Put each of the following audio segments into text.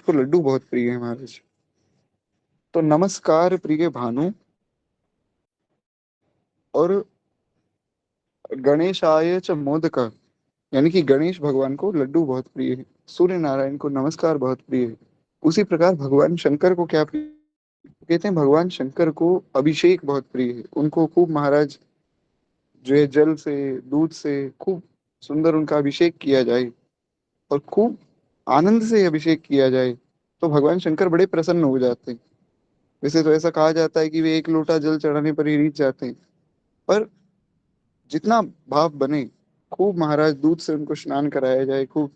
को लड्डू बहुत प्रिय है महाराज। तो नमस्कार प्रिय भानु, और गणेशाय च मोदक, यानी कि गणेश भगवान को लड्डू बहुत प्रिय है, सूर्य नारायण को नमस्कार बहुत प्रिय है। उसी प्रकार भगवान शंकर को क्या प्रिय? कहते हैं भगवान शंकर को अभिषेक बहुत प्रिय है। उनको खूब महाराज जो है जल से, दूध से खूब सुंदर उनका अभिषेक किया जाए और खूब आनंद से अभिषेक किया जाए तो भगवान शंकर बड़े प्रसन्न हो जाते हैं। वैसे तो ऐसा कहा जाता है कि वे एक लोटा जल चढ़ाने पर ही रीझ जाते हैं, पर जितना भाव बने, खूब महाराज दूध से उनको स्नान कराया जाए, खूब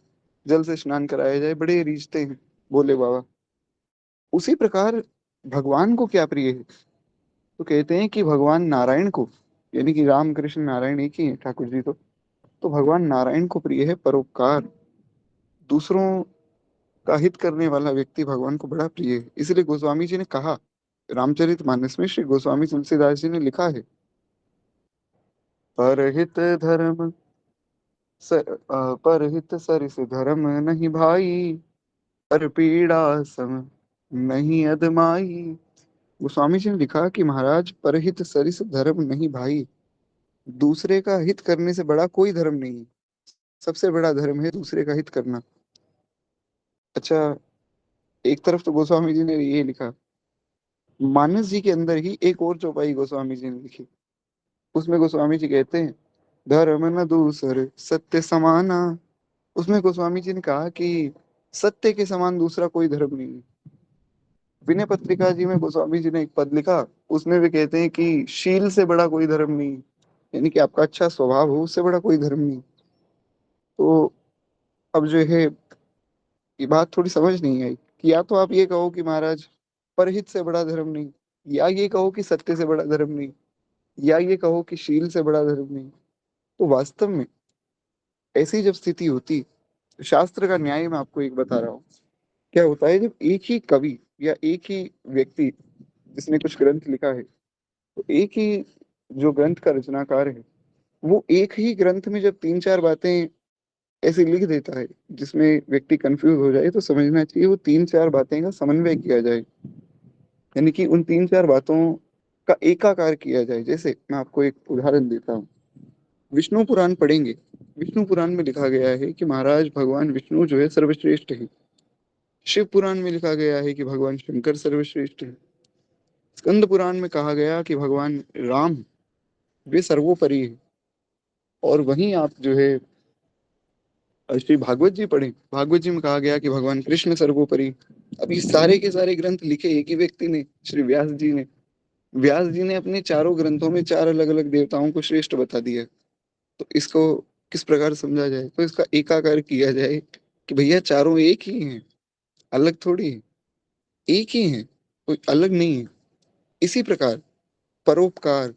जल से स्नान कराया जाए, बड़े रीझते हैं बोले बाबा। उसी प्रकार भगवान को क्या प्रिय है? तो कहते हैं कि भगवान नारायण को, यानी कि राम कृष्ण नारायण एक ही है ठाकुर जी तो भगवान नारायण को प्रिय है परोपकार। दूसरों का हित करने वाला व्यक्ति भगवान को बड़ा प्रिय है। इसलिए गोस्वामी जी ने कहा, रामचरितमानस में श्री गोस्वामी तुलसीदास जी ने लिखा है, परहित धर्म परहित सरिस धर्म नहीं भाई, पर पीड़ा सम नहीं अदमाई। गोस्वामी जी ने लिखा कि महाराज, परहित सरिस धर्म नहीं भाई, दूसरे का हित करने से बड़ा कोई धर्म नहीं है। सबसे बड़ा धर्म है दूसरे का हित करना। अच्छा, एक तरफ तो गोस्वामी जी ने ये लिखा, मानस जी के अंदर ही एक और चौपाई गोस्वामी जी ने लिखी। उसमें गोस्वामी जी कहते हैं, धर्म न दूसर सत्य समाना। उसमें गोस्वामी जी ने कहा कि सत्य के समान दूसरा कोई धर्म नहीं है। विनय पत्रिका जी में गोस्वामी जी ने एक पद लिखा, उसमें भी कहते हैं कि शील से बड़ा कोई धर्म नहीं है, यानी कि आपका अच्छा स्वभाव हो उससे बड़ा कोई धर्म नहीं। तो अब जो है ये बात थोड़ी समझ नहीं आई कि या तो आप ये कहो कि महाराज परहित से बड़ा धर्म नहीं, या ये कहो कि सत्य से बड़ा धर्म नहीं, या ये कहो कि शील से बड़ा धर्म नहीं। तो वास्तव में ऐसी जब स्थिति होती, तो शास्त्र का न्याय मैं आपको एक बता रहा हूँ। क्या होता है, जब एक ही कवि या एक ही व्यक्ति जिसने कुछ ग्रंथ लिखा है, तो एक ही जो ग्रंथ का रचनाकार है, वो एक ही ग्रंथ में जब तीन चार बातें ऐसे लिख देता है जिसमें व्यक्ति कंफ्यूज हो जाए, तो समझना चाहिए वो तीन चार बातें का समन्वय किया जाए, यानी कि उन तीन चार बातों का एकाकार किया जाए। जैसे मैं आपको एक उदाहरण देता हूँ, विष्णु पुराण पढ़ेंगे। विष्णु पुराण में लिखा गया है कि महाराज भगवान विष्णु जो है सर्वश्रेष्ठ है। शिव पुराण में लिखा गया है कि भगवान शंकर सर्वश्रेष्ठ है। स्कंद पुराण में कहा गया कि भगवान राम वे सर्वोपरि है। और वहीं आप जो है श्री भागवत जी पढ़ें, भागवत जी में कहा गया कि भगवान कृष्ण सर्वोपरि। अब ये सारे के सारे ग्रंथ लिखे एक ही व्यक्ति ने, श्री व्यास जी ने। व्यास जी ने अपने चारों ग्रंथों में चार अलग अलग देवताओं को श्रेष्ठ बता दिया। तो इसको किस प्रकार समझा जाए? तो इसका एकाकार किया जाए कि भैया चारों एक ही हैं, अलग थोड़ी है, एक ही हैं, कोई अलग नहीं है। इसी प्रकार परोपकार,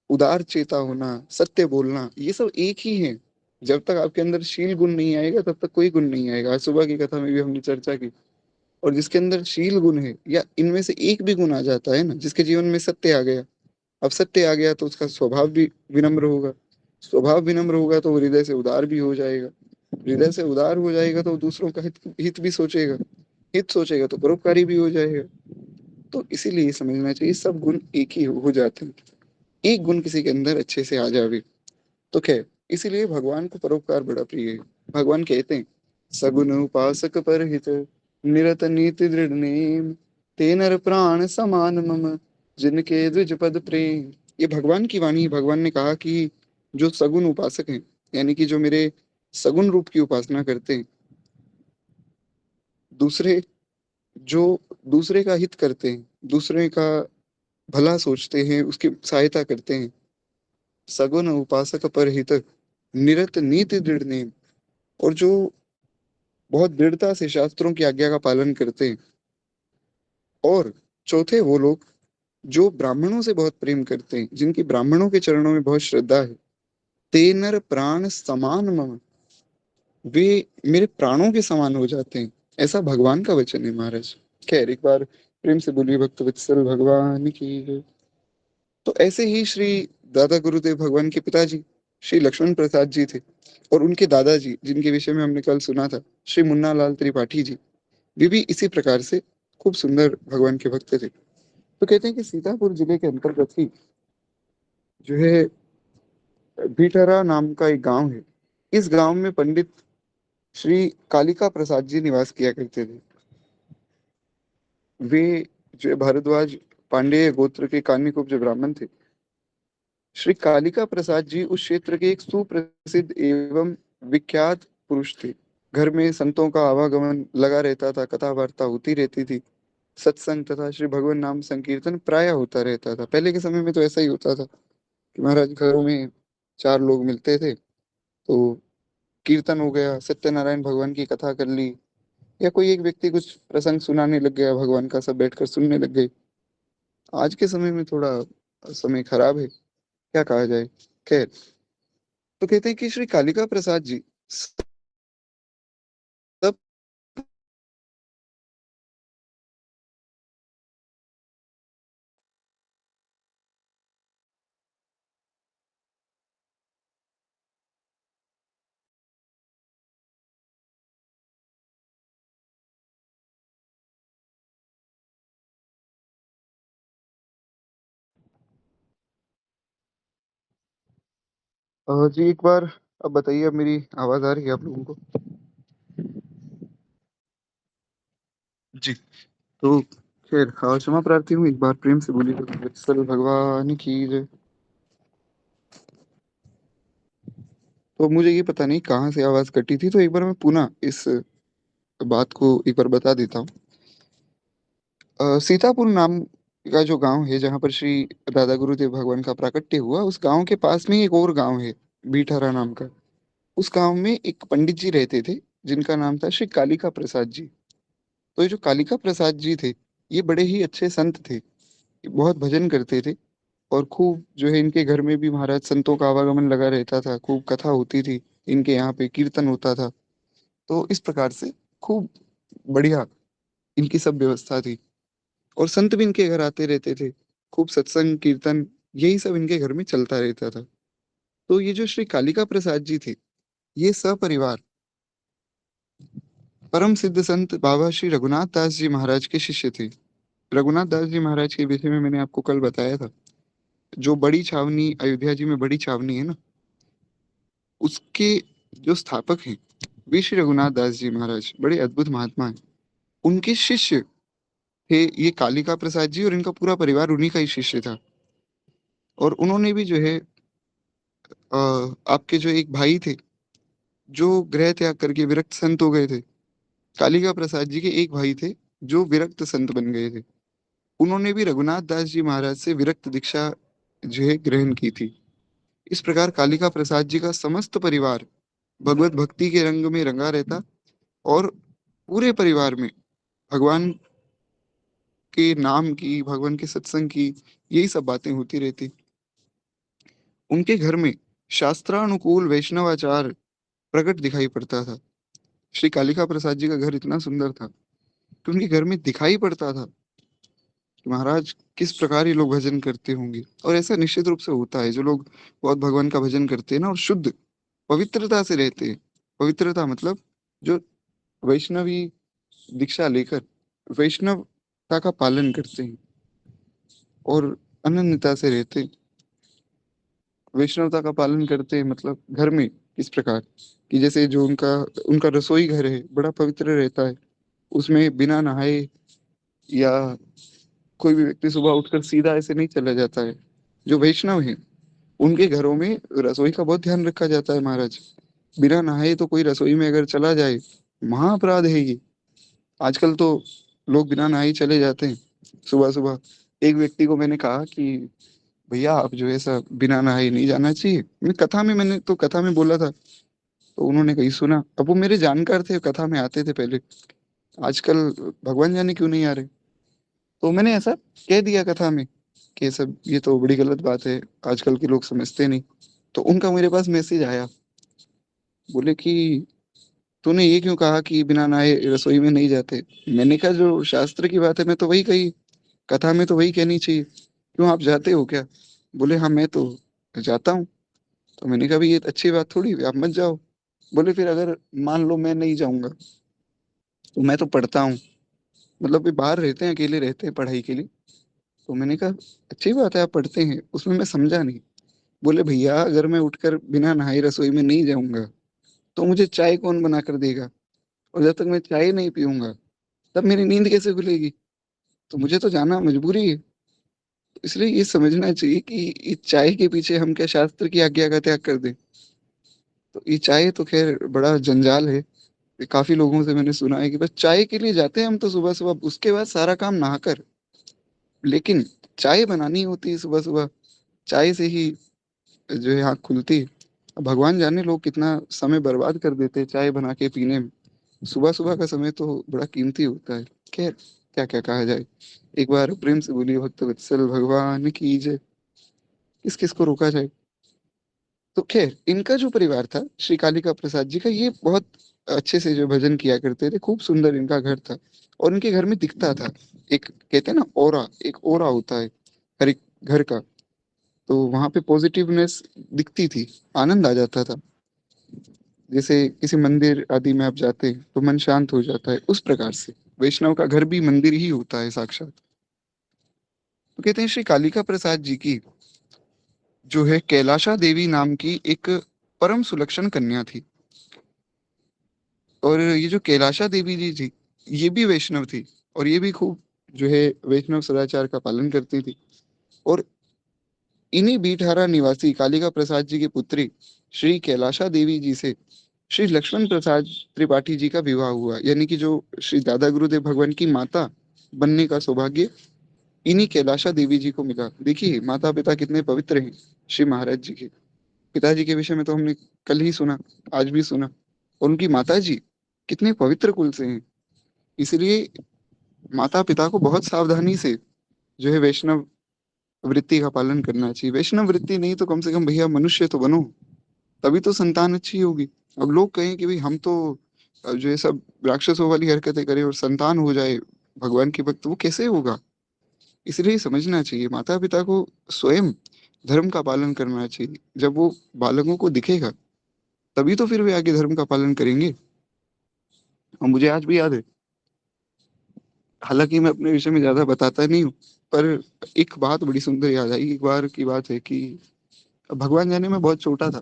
उदार चेता होना, सत्य बोलना, ये सब एक ही है। जब तक आपके अंदर शील गुण नहीं आएगा तब तक कोई गुण नहीं आएगा। आज सुबह की कथा में भी हमने चर्चा की। और जिसके अंदर शील गुण है या इनमें से एक भी गुण आ जाता है ना, जिसके जीवन में सत्य आ गया, अब सत्य आ गया तो उसका स्वभाव भी विनम्र होगा। स्वभाव विनम्र होगा तो वो हृदय से उदार भी हो जाएगा। हृदय से उदार हो जाएगा तो दूसरों का हित भी सोचेगा। हित सोचेगा तो परोपकारी भी हो जाएगा। तो इसीलिए समझना चाहिए सब गुण एक ही हो जाते हैं। एक गुण किसी के अंदर अच्छे से आ जावे तो खैर, इसीलिए भगवान को परोपकार बड़ा प्रिय है। भगवान कहते हैं, सगुन उपासक परहित, निरत नीति दृढ़ नेम, ते नर प्राण समान मम, जिनके द्विज पद प्रेम। ये भगवान की वाणी है। भगवान ने कहा कि जो सगुन उपासक हैं, यानी कि जो मेरे सगुन रूप की उपासना करते हैं, दूसरे जो दूसरे का हित करते हैं, दूसरे का भला सोचते हैं, उसकी सहायता करते हैं, सगुन उपासक परहित, निरत नीति दृढ़ नेम, और जो बहुत दृढ़ता से शास्त्रों की आज्ञा का पालन करते हैं। और चौथे वो लोग जो ब्राह्मणों से बहुत प्रेम करते हैं, जिनकी ब्राह्मणों के चरणों में बहुत श्रद्धा है। ते नर प्राण समान मम, वे मेरे प्राणों के समान हो जाते हैं। ऐसा भगवान का वचन है महाराज। खैर, एक बार प्रेम से बोलिए भक्त वत्सल भगवान की जय। तो ऐसे ही श्री दादा गुरुदेव भगवान के पिताजी श्री लक्ष्मण प्रसाद जी थे, और उनके दादाजी जिनके विषय में हमने कल सुना था, श्री मुन्ना लाल त्रिपाठी जी, वे भी इसी प्रकार से खूब सुंदर भगवान के भक्त थे। तो कहते हैं कि सीतापुर जिले के अंतर्गत ही जो है भीटरा नाम का एक गांव है। इस गांव में पंडित श्री कालिका प्रसाद जी निवास किया करते थे। वे जो है भारद्वाज पांडेय गोत्र के कान्यकुब्ज ब्राह्मण थे। श्री कालिका प्रसाद जी उस क्षेत्र के एक सुप्रसिद्ध एवं विख्यात पुरुष थे। घर में संतों का आवागमन लगा रहता था, कथा वार्ता होती रहती थी। सत्संग तथा श्री भगवान नाम संकीर्तन प्राय होता रहता था। पहले के समय में तो ऐसा ही होता था कि महाराज घरों में चार लोग मिलते थे तो कीर्तन हो गया, सत्यनारायण भगवान की कथा कर ली, या कोई एक व्यक्ति कुछ प्रसंग सुनाने लग गया भगवान का, सब बैठकर सुनने लग गए। आज के समय में थोड़ा समय खराब है, क्या कहा जाए। खैर, तो कहते हैं कि श्री कालिका प्रसाद जी सब। जी एक बार अब बताइए, अब मेरी आवाज आ रही है आप लोगों को? जी। तो खैर, क्षमा प्रार्थी हूँ, एक बार प्रेम से बोलिए वत्सल भगवान की जय। तो मुझे ये पता नहीं कहाँ से आवाज कटी थी, तो एक बार मैं पुनः इस बात को एक बार बता देता हूँ। सीतापुर नाम का जो गांव है जहाँ पर श्री दादा गुरुदेव भगवान का प्राकट्य हुआ, उस गांव के पास में एक और गांव है, बीठरा नाम का। उस गांव में एक पंडित जी रहते थे जिनका नाम था श्री कालिका प्रसाद जी। तो ये जो कालिका प्रसाद जी थे, ये बड़े ही अच्छे संत थे। ये बहुत भजन करते थे, और खूब जो है इनके घर में भी महाराज संतों का आवागमन लगा रहता था, खूब कथा होती थी, इनके यहाँ पे कीर्तन होता था। तो इस प्रकार से खूब बढ़िया इनकी सब व्यवस्था थी, और संत भी इनके घर आते रहते थे। खूब सत्संग कीर्तन यही सब इनके घर में चलता रहता था। तो ये जो श्री कालिका प्रसाद जी थे, ये सपरिवार परम सिद्ध संत बाबा श्री रघुनाथ दास जी महाराज के शिष्य थे। रघुनाथ दास जी महाराज के विषय में मैंने आपको कल बताया था। जो बड़ी छावनी अयोध्या जी में बड़ी छावनी है ना, उसके जो स्थापक हैं वे श्री रघुनाथ दास जी महाराज, बड़े अद्भुत महात्मा हैं। उनके शिष्य थे ये कालिका प्रसाद जी, और इनका पूरा परिवार उन्हीं का ही शिष्य था। और उन्होंने भी जो है आपके जो एक भाई थे जो गृह त्याग करके विरक्त संत हो गए थे, कालिका प्रसाद जी के एक भाई थे जो विरक्त संत बन गए थे। उन्होंने भी रघुनाथ दास जी महाराज से विरक्त दीक्षा जो है ग्रहण की थी। इस प्रकार कालिका प्रसाद जी का समस्त परिवार भगवत भक्ति के रंग में रंगा रहता, और पूरे परिवार में भगवान के नाम की, भगवान के सत्संग की यही सब बातें होती रहती। उनके घर में शास्त्रानुकूल वैष्णवाचार प्रकट दिखाई पड़ता था। श्री कालिका प्रसाद जी का घर इतना सुंदर था कि उनके घर में दिखाई पड़ता था कि महाराज किस प्रकार ये लोग भजन करते होंगे। और ऐसा निश्चित रूप से होता है, जो लोग बहुत भगवान का भजन करते हैं ना और शुद्ध पवित्रता से रहते हैं। पवित्रता मतलब जो वैष्णवी दीक्षा लेकर वैष्णवता का पालन करते हैं और अनन्यता से रहते हैं। वैष्णवता का पालन करते हैं मतलब घर में इस प्रकार कि जैसे जो उनका उनका रसोई घर है बड़ा पवित्र रहता है। उसमें बिना नहाए या कोई भी व्यक्ति सुबह उठकर सीधा ऐसे नहीं चला जाता है। जो वैष्णव है उनके घरों में रसोई का बहुत ध्यान रखा जाता है महाराज। बिना नहाए तो कोई रसोई में अगर चला जाए, महाअपराध है ये। आजकल तो लोग बिना नहाए ही चले जाते हैं सुबह सुबह। एक व्यक्ति को मैंने कहा कि भैया आप जो है ऐसा बिना नहाए नहीं जाना चाहिए। मैंने तो कथा में बोला था, तो उन्होंने कहीं सुना। अब वो मेरे जानकार थे, कथा में आते थे पहले। आजकल भगवान जाने क्यों नहीं आ रहे। तो मैंने ऐसा कह दिया कथा में कि सब ये तो बड़ी गलत बात है, आजकल के लोग समझते नहीं। तो उनका मेरे पास मैसेज आया, बोले कि तूने ये क्यों कहा कि बिना नहाए रसोई में नहीं जाते। मैंने कहा जो शास्त्र की बात है मैं तो वही कही, कथा में तो वही कहनी चाहिए, क्यों आप जाते हो क्या। बोले हाँ मैं तो जाता हूँ। तो मैंने कहा भी ये अच्छी बात थोड़ी, आप मत जाओ। बोले फिर अगर मान लो मैं नहीं जाऊंगा तो मैं तो पढ़ता हूँ, मतलब वे बाहर रहते हैं, अकेले रहते हैं पढ़ाई के लिए। तो मैंने कहा अच्छी बात है आप पढ़ते हैं, उसमें मैं समझा नहीं। बोले भैया अगर मैं उठकर बिना नहाए रसोई में नहीं जाऊंगा तो मुझे चाय कौन बना कर देगा, और जब तक मैं चाय नहीं पीऊंगा तब मेरी नींद कैसे खुलेगी। तो मुझे तो जाना मजबूरी है। तो इसलिए ये समझना चाहिए कि इस चाय के पीछे हम क्या शास्त्र की आज्ञा का त्याग कर दें। तो ये चाय तो खैर बड़ा जंजाल है। ये काफी लोगों से मैंने सुना है कि बस चाय के लिए जाते हैं हम तो सुबह सुबह, उसके बाद सारा काम नहाकर। लेकिन चाय बनानी होती है सुबह सुबह, चाय से ही जो है आँख खुलती है। अब भगवान जाने लोग कितना समय बर्बाद कर देते हैं चाय बना के पीने में। सुबह सुबह का समय तो बड़ा कीमती होता है। खैर क्या क्या कहा जाए। एक बार प्रेम से बोलिए भक्त वत्सल भगवान की जय। किस किस को रोका जाए। तो खैर इनका जो परिवार था श्री कालिका प्रसाद जी का, ये बहुत अच्छे से जो भजन किया करते थे, खूब सुंदर इनका घर था। और उनके घर में दिखता था, एक कहते हैं ना ओरा, एक ओरा होता है हर एक घर का। तो वहां पे पॉजिटिवनेस दिखती थी, आनंद आ जाता था। जैसे किसी मंदिर आदि में आप जाते हैं तो मन शांत हो जाता है, उस प्रकार से वैष्णव का घर भी मंदिर ही होता है साक्षात। तो कहते हैं श्री कालिका प्रसाद जी की जो है कैलाशा देवी नाम की एक परम सुलक्षण कन्या थी। और ये जो कैलाशा देवी जी थी, ये भी वैष्णव थी। और ये भी खूब जो है वैष्णव सदाचार का पालन करती थी। और इन्हीं बीटहारा निवासी कालिका प्रसाद जी की पुत्री श्री कैलाशा देवी जी से श्री लक्ष्मण प्रसाद त्रिपाठी जी का विवाह हुआ, यानी कि जो श्री दादा गुरुदेव भगवान की माता बनने का सौभाग्य इन्हीं कैलाशा देवी जी को मिला। देखिए माता पिता कितने पवित्र हैं श्री महाराज जी के। पिताजी के विषय में तो हमने कल ही सुना, आज भी सुना। और उनकी माता जी कितने पवित्र कुल से हैं। इसलिए माता पिता को बहुत सावधानी से जो है वैष्णव वृत्ति का पालन करना चाहिए। वैष्णव वृत्ति नहीं तो कम से कम भैया मनुष्य तो बनो, तभी तो संतान अच्छी होगी। अब लोग कहें कि भाई हम तो जो है सब राक्षसों वाली हरकतें करें और संतान हो जाए भगवान के भक्त, वो कैसे होगा। इसलिए समझना चाहिए माता पिता को स्वयं धर्म का पालन करना चाहिए। जब वो बालकों को दिखेगा तभी तो फिर वे आगे धर्म का पालन करेंगे। और मुझे आज भी याद है, हालांकि मैं अपने विषय में ज्यादा बताता नहीं हूँ, पर एक बात बड़ी सुंदर याद आई। एक बार की बात है कि भगवान जाने में बहुत छोटा था।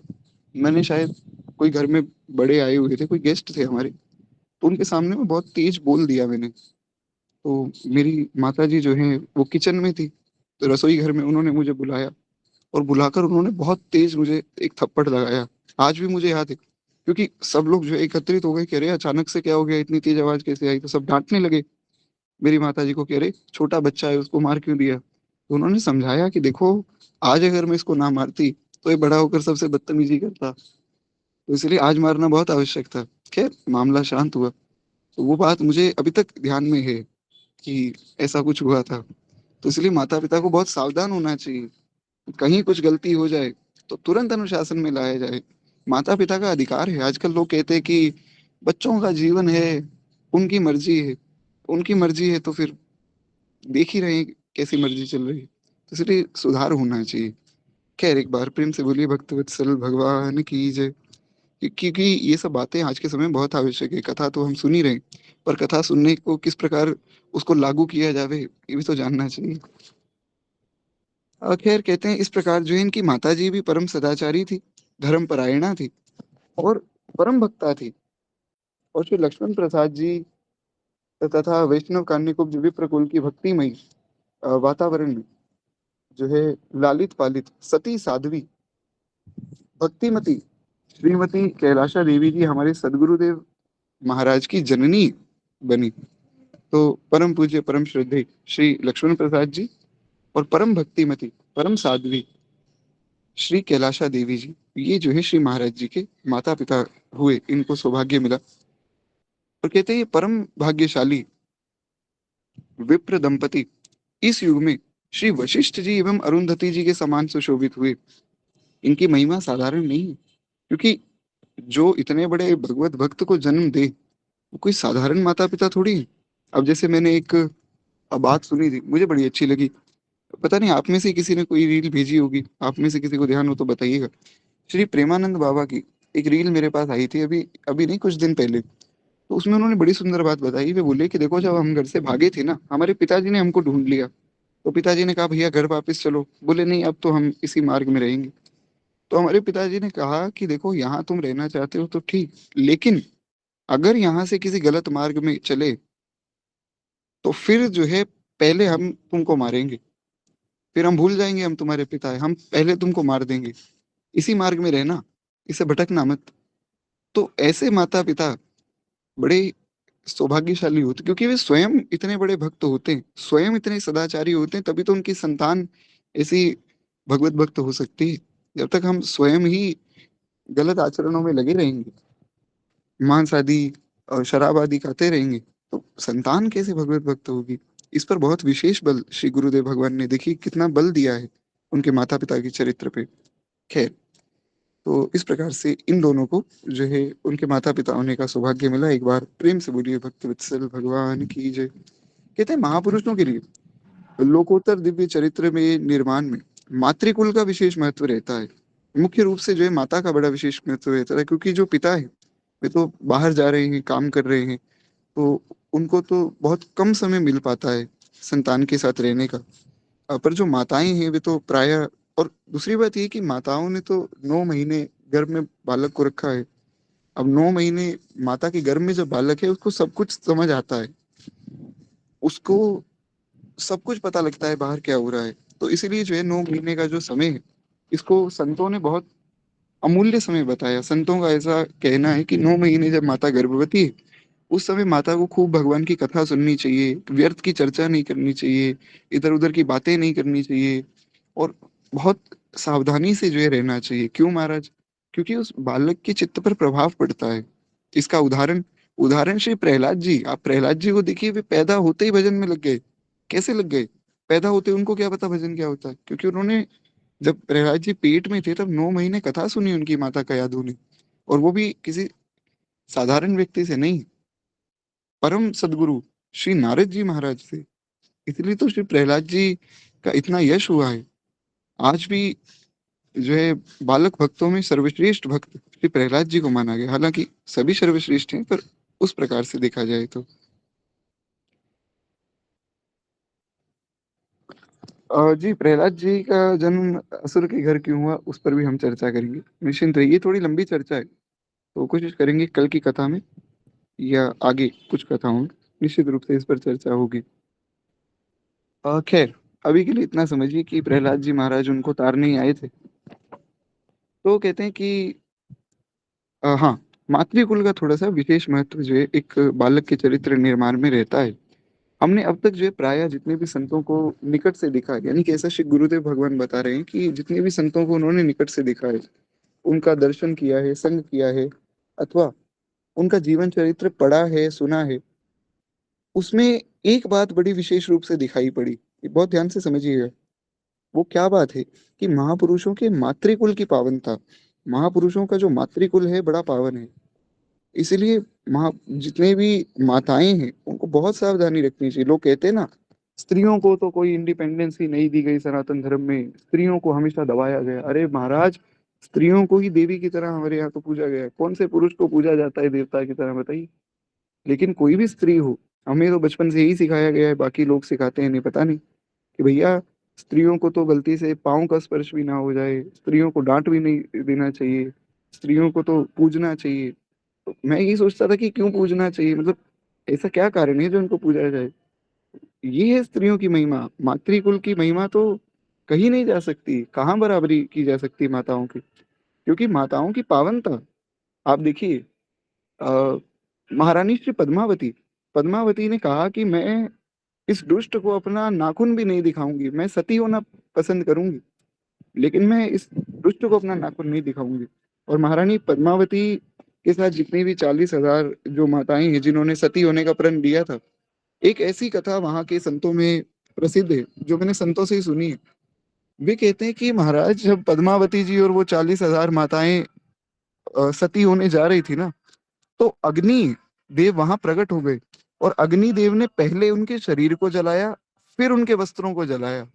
मैंने शायद कोई घर में बड़े आए हुए थे, कोई गेस्ट थे हमारे, तो उनके सामने में बहुत तेज बोल दिया मैंने। तो मेरी माता जी जो है वो किचन में थी, तो रसोई घर में उन्होंने मुझे बुलाया। और बुलाकर उन्होंने बहुत तेज मुझे एक थप्पड़ लगाया। आज भी मुझे याद है, क्योंकि सब लोग जो है एकत्रित हो गए, कह रहे अचानक से क्या हो गया, इतनी तेज आवाज कैसे आई। तो सब डांटने लगे मेरी माता जी को, कह रहे छोटा बच्चा है उसको मार क्यों दिया। तो उन्होंने समझाया कि देखो आज अगर मैं इसको ना मारती तो ये बड़ा होकर सबसे बदतमीजी करता, तो इसलिए आज मारना बहुत आवश्यक था। खैर मामला शांत हुआ। तो वो बात मुझे अभी तक ध्यान में है कि ऐसा कुछ हुआ था। तो इसलिए माता पिता को बहुत सावधान होना चाहिए। कहीं कुछ गलती हो जाए तो तुरंत अनुशासन में लाया जाए। माता पिता का अधिकार है। आजकल लोग कहते हैं कि बच्चों का जीवन है, उनकी मर्जी है। उनकी मर्जी है तो फिर देख ही रहे हैं कैसी मर्जी चल रही है। तो इसलिए सुधार होना चाहिए। खैर एक बार प्रेम से बोलिए भक्तवत्सल भगवान की जय। क्योंकि ये सब बातें आज के समय में बहुत आवश्यक है। कथा तो हम सुन ही रहे हैं, पर कथा सुनने को किस प्रकार उसको लागू किया जावे ये भी तो जानना चाहिए। खैर कहते हैं इस प्रकार जो है इनकी माता जी भी परम सदाचारी थी, धर्म परायणा थी और परम भक्ता थी। और श्री लक्ष्मण प्रसाद जी तथा वैष्णव कान्यकुब्ज विप्र कुल की भक्तिमय वातावरण में जो है लालित पालित सती साध्वी भक्तिमती श्रीमती कैलाशा देवी जी हमारे सदगुरुदेव महाराज की जननी बनी। तो परम पूज्य परम श्रद्धेय श्री लक्ष्मण प्रसाद जी और परम भक्तिमती परम साध्वी श्री कैलाशा देवी जी, ये जो है श्री महाराज जी के माता पिता हुए, इनको सौभाग्य मिला। और कहते हैं ये परम भाग्यशाली विप्र दंपति इस युग में श्री वशिष्ठ जी एवं अरुंधति जी के समान सुशोभित हुए। इनकी महिमा साधारण नहीं है, क्योंकि जो इतने बड़े भगवत भक्त को जन्म दे वो कोई साधारण माता पिता थोड़ी है। अब जैसे मैंने एक बात सुनी थी, मुझे बड़ी अच्छी लगी। पता नहीं आप में से किसी ने कोई रील भेजी होगी, आप में से किसी को ध्यान हो तो बताइएगा। श्री प्रेमानंद बाबा की एक रील मेरे पास आई थी अभी, अभी नहीं कुछ दिन पहले। तो उसमें उन्होंने बड़ी सुंदर बात बताई। वे बोले कि देखो, जब हम घर से भागे थे ना, हमारे पिताजी ने हमको ढूंढ लिया। तो पिताजी ने कहा भैया घर वापस चलो। बोले नहीं, अब तो हम इसी मार्ग में रहेंगे। तो हमारे पिताजी ने कहा कि देखो, यहाँ तुम रहना चाहते हो तो ठीक, लेकिन अगर यहाँ से किसी गलत मार्ग में चले तो फिर जो है, पहले हम तुमको मारेंगे, फिर हम भूल जाएंगे हम तुम्हारे पिता है, हम पहले तुमको मार देंगे। इसी मार्ग में रहना, इसे भटकना मत। तो ऐसे माता पिता बड़े सौभाग्यशाली होते, क्योंकि वे स्वयं इतने बड़े भक्त होते हैं, स्वयं इतने सदाचारी होते हैं, तभी तो उनकी संतान ऐसी भगवत भक्त हो सकती है। जब तक हम स्वयं ही गलत आचरणों में लगे रहेंगे, मांस आदि और शराब आदि खाते रहेंगे, तो संतान कैसे भगवत भक्त होगी। इस पर बहुत विशेष बल श्री गुरुदेव भगवान ने, देखिए कितना बल दिया है उनके माता पिता के चरित्र पे। खैर, तो इस प्रकार से इन दोनों को जो है उनके माता पिता होने का सौभाग्य मिला। एक बार प्रेम से बोलिए भक्त वत्सल भगवान की जय। कहते हैं महापुरुषों के लिए लोकोत्तर दिव्य चरित्र में निर्माण में मातृकुल का विशेष महत्व रहता है। मुख्य रूप से जो है माता का बड़ा विशेष महत्व रहता है, क्योंकि जो पिता है वे तो बाहर जा रहे हैं, काम कर रहे हैं, तो उनको तो बहुत कम समय मिल पाता है संतान के साथ रहने का। पर जो माताएं हैं वे तो प्रायः, और दूसरी बात ये कि माताओं ने तो 9 महीने गर्भ में बालक को रखा है। अब 9 महीने माता के गर्भ में जब बालक है, उसको सब कुछ समझ आता है, उसको सब कुछ पता लगता है बाहर क्या हो रहा है। तो इसीलिए जो है 9 महीने का जो समय है, इसको संतों ने बहुत अमूल्य समय बताया। संतों का ऐसा कहना है कि 9 महीने जब माता गर्भवती है, उस समय माता को खूब भगवान की कथा सुननी चाहिए, व्यर्थ की चर्चा नहीं करनी चाहिए, इधर उधर की बातें नहीं करनी चाहिए, और बहुत सावधानी से जो है रहना चाहिए। क्यों महाराज? क्योंकि उस बालक के चित्त पर प्रभाव पड़ता है। इसका उदाहरण उदाहरण श्री प्रहलाद जी, आप प्रहलाद जी को देखिए, वे पैदा होते ही भजन में लग गए। कैसे लग गए? पैदा होते उनको क्या पता भजन क्या होता है? क्योंकि उन्होंने, जब प्रहलाद जी पेट में थे, तब 9 महीने कथा सुनी उनकी माता कयाधु ने, और वो भी किसी साधारण व्यक्ति से नहीं, परम सदगुरु श्री नारद जी महाराज से। इसलिए तो श्री प्रहलाद जी का इतना यश हुआ है। आज भी जो है बालक भक्तों में सर्वश्रेष्ठ भक्त श्री प्रहलाद जी को माना गया। हालांकि सभी सर्वश्रेष्ठ हैं, पर उस प्रकार से देखा जाए तो जी, प्रहलाद जी का जन्म असुर के घर क्यों हुआ, उस पर भी हम चर्चा करेंगे। निश्चिंत रहिए, थोड़ी लंबी चर्चा है, तो कोशिश करेंगे कल की कथा में या आगे कुछ कथाओं में निश्चित रूप से इस पर चर्चा होगी। खैर, अभी के लिए इतना समझिए कि प्रहलाद जी महाराज उनको तारने ही आए थे। तो कहते हैं कि हाँ, मातृकुल का थोड़ा सा विशेष महत्व जो है एक बालक के चरित्र निर्माण में रहता है। हमने अब तक जो है प्राय जितने भी संतों को निकट से देखा है, यानी कि ऐसा श्री गुरुदेव भगवान बता रहे हैं कि जितने भी संतों को उन्होंने निकट से देखा है, उनका दर्शन किया है, संग किया है, अथवा उनका जीवन चरित्र पढ़ा है, सुना है, उसमें एक बात बड़ी विशेष रूप से दिखाई पड़ी। ये बहुत ध्यान से समझिएगा। वो क्या बात है कि महापुरुषों के मातृकुल की पावनता, महापुरुषों का जो मातृकुल है बड़ा पावन है। इसीलिए महा जितने भी माताएं हैं उनको बहुत सावधानी रखनी चाहिए। लोग कहते हैं ना, स्त्रियों को तो कोई इंडिपेंडेंस ही नहीं दी गई सनातन धर्म में, स्त्रियों को हमेशा दबाया गया। अरे महाराज, स्त्रियों को ही देवी की तरह हमारे यहाँ तो पूजा गया है। कौन से पुरुष को पूजा जाता है देवता की तरह, बताइए? लेकिन कोई भी स्त्री हो, हमें तो बचपन से ही सिखाया गया है, बाकी लोग सिखाते हैं नहीं पता नहीं, कि भैया स्त्रियों को तो गलती से पाँव का स्पर्श भी ना हो जाए, स्त्रियों को डांट भी नहीं देना चाहिए, स्त्रियों को तो पूजना चाहिए। तो मैं यही सोचता था कि क्यों पूजना चाहिए, मतलब ऐसा क्या कारण है जो उनको पूजा जाए? ये है स्त्रियों की महिमा, मातृकुल की महिमा तो कहीं नहीं जा सकती, कहाँ बराबरी की जा सकती माताओं की। क्योंकि माताओं की पावनता, आप देखिए, अ, महारानी श्री पद्मावती, पद्मावती ने कहा कि मैं इस दुष्ट को अपना नाखून भी नहीं दिखाऊंगी, मैं सती होना पसंद करूंगी, लेकिन मैं इस दुष्ट को अपना नाखून नहीं दिखाऊंगी। और महारानी पद्मावती के साथ जितनी भी 40,000 जो माताएं हैं जिन्होंने सती होने का प्रण लिया था, एक ऐसी कथा वहां के संतों में प्रसिद्ध है, जो मैंने संतों से ही सुनी है। वे कहते हैं कि महाराज, जब पद्मावती जी और वो 40,000 माताएं सती होने जा रही थी ना, तो अग्नि देव वहां प्रकट हो गए, और अग्नि देव ने पहले उनके शरीर को जलाया, फिर उनके वस्त्रों को जलाया।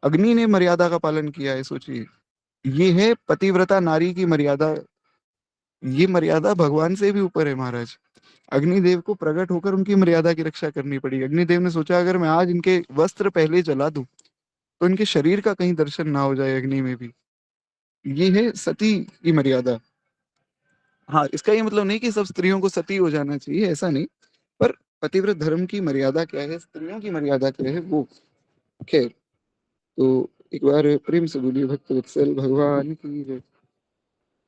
अग्नि ने मर्यादा का पालन किया है, सोचिए। ये है पतिव्रता नारी की मर्यादा। ये मर्यादा भगवान से भी ऊपर है महाराज। अग्निदेव को प्रकट होकर उनकी मर्यादा की रक्षा करनी पड़ी। अग्निदेव ने सोचा अगर मैं आज इनके वस्त्र पहले जला दूं तो इनके शरीर का कहीं दर्शन ना हो जाए अग्नि में भी। ये है सती की मर्यादा। हाँ, इसका ये मतलब नहीं कि सब स्त्रियों को सती हो जाना चाहिए, ऐसा नहीं। पर पतिव्रत धर्म की मर्यादा क्या है, स्त्रियों की मर्यादा क्या है, वो। खैर, तो एक बार प्रेम से बोलिए भक्त वत्सल भगवान की जय।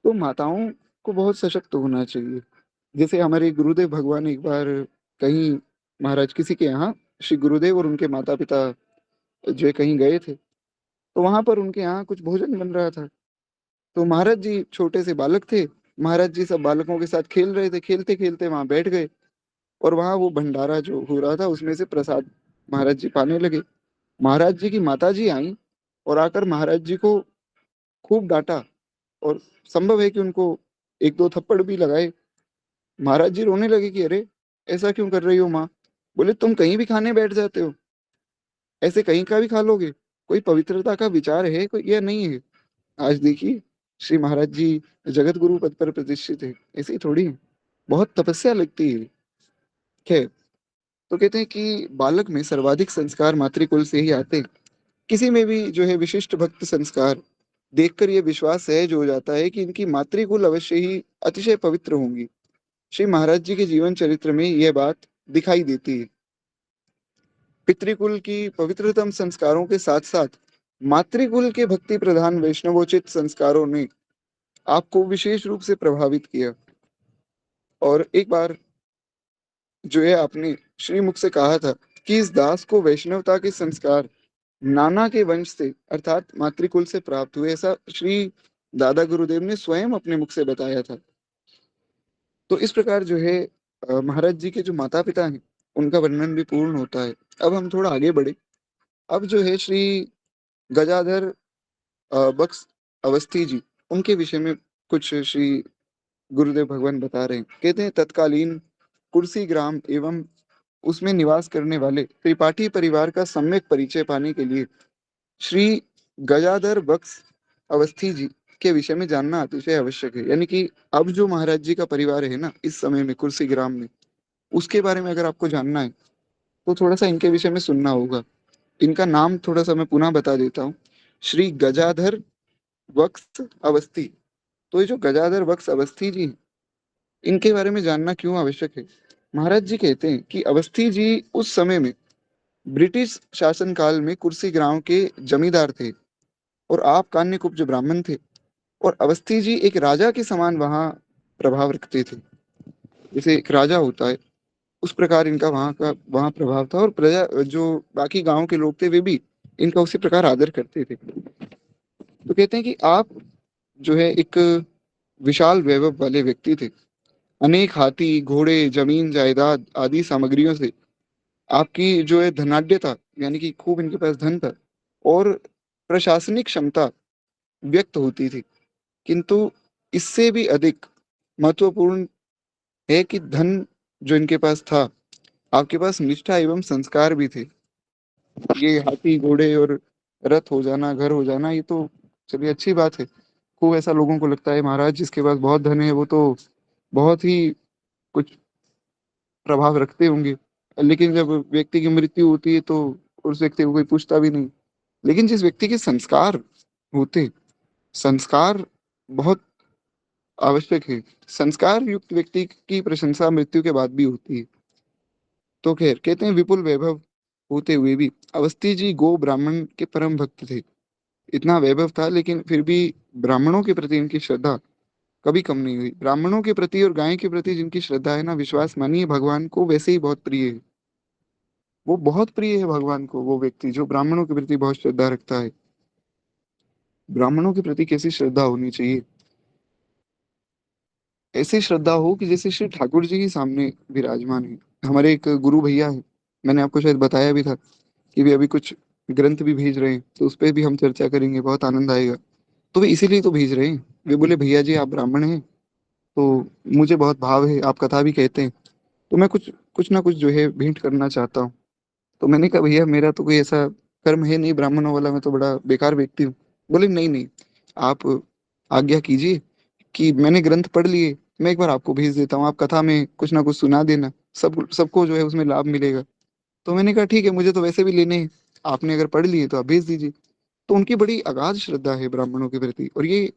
तो माताओं को बहुत सशक्त होना चाहिए। जैसे हमारे गुरुदेव भगवान एक बार कहीं, महाराज किसी के यहाँ, श्री गुरुदेव और उनके माता पिता जो है कहीं गए थे। तो वहां पर उनके यहाँ कुछ भोजन बन रहा था। तो महाराज जी छोटे से बालक थे। महाराज जी सब बालकों के साथ खेल रहे थे, खेलते खेलते वहां बैठ गए। और वहां वो भंडारा जो हो रहा था उसमें से प्रसाद महाराज जी पाने लगे। महाराज जी की माता जी आई और आकर महाराज जी को खूब डांटा। और संभव है कि उनको एक दो थप्पड़ भी लगाए। महाराज जी रोने लगे कि अरे, ऐसा क्यों कर रही हो माँ। बोले तुम कहीं भी खाने बैठ जाते हो, ऐसे कहीं का भी खा लोगे। कोई पवित्रता का विचार है कोई या नहीं है। आज देखिए, श्री महाराज जी जगत गुरु पद पर प्रतिष्ठित है, ऐसे ही थोड़ी है। बहुत तपस्या लगती है। खैर, तो कहते हैं कि बालक में सर्वाधिक संस्कार मातृकुल से ही आते हैं। किसी में भी जो है विशिष्ट भक्त संस्कार देखकर यह विश्वास सहज हो जाता है कि इनकी मातृकुल अवश्य ही अतिशय पवित्र होंगी। श्री महाराज जी के जीवन चरित्र में यह बात दिखाई देती है। पितृकुल की पवित्रतम संस्कारों के साथ साथ मातृकुल के भक्ति प्रधान वैष्णवोचित संस्कारों ने आपको विशेष रूप से प्रभावित किया। और एक बार जो है आपने श्रीमुख से कहा था कि इस दास को वैष्णवता के संस्कार नाना के वंश से अर्थात मातृकुल से प्राप्त हुए, ऐसा श्री दादा गुरुदेव ने स्वयं अपने मुख से बताया था। तो इस प्रकार जो है महाराज जी के जो माता पिता हैं उनका वर्णन भी पूर्ण होता है। अब हम थोड़ा आगे बढ़े। अब जो है श्री गजाधर बक्स अवस्थी जी, उनके विषय में कुछ श्री गुरुदेव भगवान बता रहे हैं। कहते हैं तत्कालीन कुर्सी ग्राम एवं उसमें निवास करने वाले त्रिपाठी परिवार का सम्यक परिचय पाने के लिए श्री गजाधर बक्स अवस्थी जी के विषय में जानना अतिशय आवश्यक है। यानी कि अब जो महाराज जी का परिवार है ना इस समय में कुर्सी ग्राम में, उसके बारे में अगर आपको जानना है तो थोड़ा सा इनके विषय में सुनना होगा। इनका नाम थोड़ा सा मैं पुनः बता देता हूँ। श्री गजाधर बक्स अवस्थी। तो ये जो गजाधर बक्स अवस्थी जी हैं, इनके बारे में जानना क्यों आवश्यक है। महाराज जी कहते हैं कि अवस्थी जी उस समय में ब्रिटिश शासन काल में कुर्सी ग्राम के जमींदार थे और आप कान्यकुब्ज ब्राह्मण थे। और अवस्थी जी एक राजा के समान वहां प्रभाव रखते थे। जैसे एक राजा होता है उस प्रकार इनका वहां प्रभाव था। और प्रजा जो बाकी गांव के लोग थे वे भी इनका उसी प्रकार आदर करते थे। तो कहते हैं कि आप जो है एक विशाल वैभव वाले व्यक्ति थे। अनेक हाथी घोड़े जमीन जायदाद आदि सामग्रियों से आपकी जो है धनाढ्यता, यानी कि खूब इनके पास धन था। और प्रशासनिक क्षमता व्यक्त होती थी। किंतु इससे भी अधिक महत्वपूर्ण है कि धन जो इनके पास था, आपके पास निष्ठा एवं संस्कार भी थे। ये हाथी घोड़े और रथ हो जाना घर हो जाना ये तो चलिए अच्छी बात है। खूब ऐसा लोगों को लगता है महाराज जिसके पास बहुत धन है वो तो बहुत ही कुछ प्रभाव रखते होंगे। लेकिन जब व्यक्ति की मृत्यु होती है तो उस व्यक्ति को कोई पूछता भी नहीं। लेकिन जिस व्यक्ति के संस्कार होते, संस्कार बहुत आवश्यक है। संस्कार युक्त व्यक्ति की प्रशंसा मृत्यु के बाद भी होती है। तो खैर, कहते हैं विपुल वैभव होते हुए भी अवस्थी जी गो ब्राह्मण के परम भक्त थे। इतना वैभव था लेकिन फिर भी ब्राह्मणों के प्रति इनकी श्रद्धा कभी कम नहीं हुई। ब्राह्मणों के प्रति और गाय के प्रति जिनकी श्रद्धा है ना, विश्वास मानिए भगवान को वैसे ही बहुत प्रिय है। वो बहुत प्रिय है भगवान को, वो व्यक्ति जो ब्राह्मणों के प्रति बहुत श्रद्धा रखता है। ब्राह्मणों के प्रति कैसी श्रद्धा होनी चाहिए, ऐसी श्रद्धा हो कि जैसे श्री ठाकुर जी ही सामने विराजमान है। हमारे एक गुरु भैया है, मैंने आपको शायद बताया भी था कि वे अभी कुछ ग्रंथ भी भेज रहे हैं, तो उस पर भी हम चर्चा करेंगे, बहुत आनंद आएगा। तो वे इसीलिए तो भेज रहे हैं। वे बोले भैया जी आप ब्राह्मण हैं तो मुझे बहुत भाव है, आप कथा भी कहते हैं, तो मैं कुछ कुछ ना कुछ जो है भेंट करना चाहता हूँ। तो मैंने कहा भैया मेरा तो कोई ऐसा कर्म है नहीं ब्राह्मणों वाला, मैं तो बड़ा बेकार व्यक्ति हूँ। बोले नहीं नहीं, आप आज्ञा कीजिए कि मैंने ग्रंथ पढ़ लिए मैं एक बार आपको भेज देता हूँ, आप कथा में कुछ ना कुछ सुना देना, सबको जो है उसमें लाभ मिलेगा। तो मैंने कहा ठीक है, मुझे तो वैसे भी लेने हैं, आपने अगर पढ़ लिए तो आप भेज दीजिए। तो उनकी बड़ी अगाध श्रद्धा है ब्राह्मणों के प्रति। और ये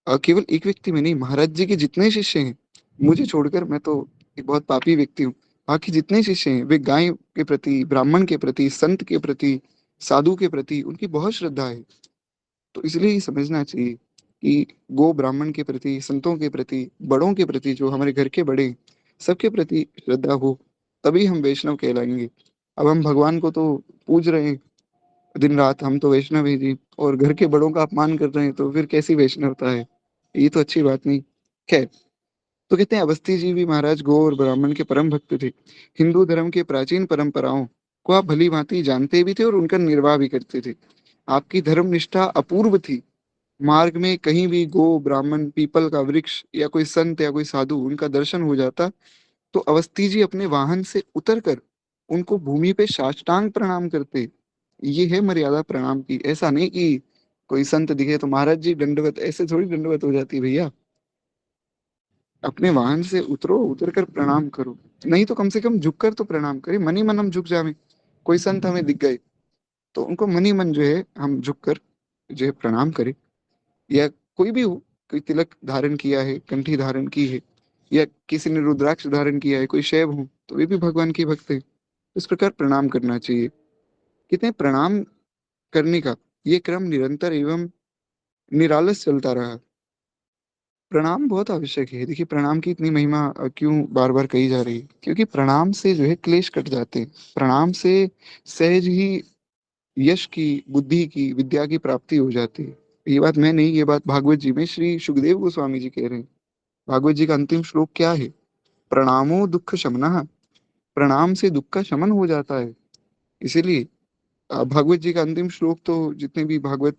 केवल एक व्यक्ति में नहीं, महाराज जी के जितने शिष्य हैं, मुझे छोड़कर, मैं तो एक बहुत पापी व्यक्ति हूँ, बाकी जितने शिष्य हैं वे गाय के प्रति, ब्राह्मण के प्रति, संत के प्रति, साधु के प्रति उनकी बहुत श्रद्धा है। तो इसलिए ही समझना चाहिए कि गो ब्राह्मण के प्रति, संतों के प्रति, बड़ों के प्रति, जो हमारे घर के बड़े हैं, सबके प्रति श्रद्धा हो, तभी हम वैष्णव कहलाएंगे। अब हम भगवान को तो पूज रहे हैं दिन रात, हम तो वैष्णव ही जी, और घर के बड़ों का अपमान कर रहे हैं, तो फिर कैसी वैष्णवता है? ये तो अच्छी बात नहीं। खैर, तो कहते हैं अवस्थी जी भी महाराज गौ और ब्राह्मण के परम भक्त थे। हिंदू धर्म के प्राचीन परंपराओं को आप भली भांति जानते भी थे और उनका निर्वाह भी करते थे। आपकी धर्म निष्ठा अपूर्व थी। मार्ग में कहीं भी गो, ब्राह्मण, पीपल का वृक्ष या कोई संत या कोई साधु उनका दर्शन हो जाता, तो अवस्थी जी अपने वाहन से उतरकर उनको भूमि पे साष्टांग प्रणाम करते। ये है मर्यादा प्रणाम की। ऐसा नहीं कि कोई संत दिखे तो महाराज जी दंडवत, ऐसे थोड़ी दंडवत हो जाती है भैया। अपने वाहन से उतरो, उतर कर प्रणाम करो। नहीं तो कम से कम झुककर तो प्रणाम करें, मन ही मन हम झुक जावे। कोई संत हमें दिख गए तो उनको मन ही मन जो है हम झुककर जो है प्रणाम करें। या कोई भी हो, कोई तिलक धारण किया है, कंठी धारण की है, या किसी ने रुद्राक्ष धारण किया है, कोई शैव हो, तो वे भी भगवान के भक्त है। इस प्रकार प्रणाम करना चाहिए। कितने प्रणाम करने का ये क्रम निरंतर एवं निरालस चलता रहा। प्रणाम बहुत आवश्यक है। देखिए, प्रणाम की इतनी महिमा क्यों बार बार कही जा रही है? क्योंकि प्रणाम से जो है क्लेश कट जाते हैं। प्रणाम से सहज ही यश की, बुद्धि की, विद्या की प्राप्ति हो जाती है। ये बात मैं नहीं, ये बात भागवत जी में श्री सुखदेव गोस्वामी जी कह रहे हैं। भागवत जी का अंतिम श्लोक क्या है? प्रणामो दुख शमनः। प्रणाम से दुख का शमन हो जाता है। इसीलिए भागवत जी का अंतिम श्लोक तो जितने भी भागवत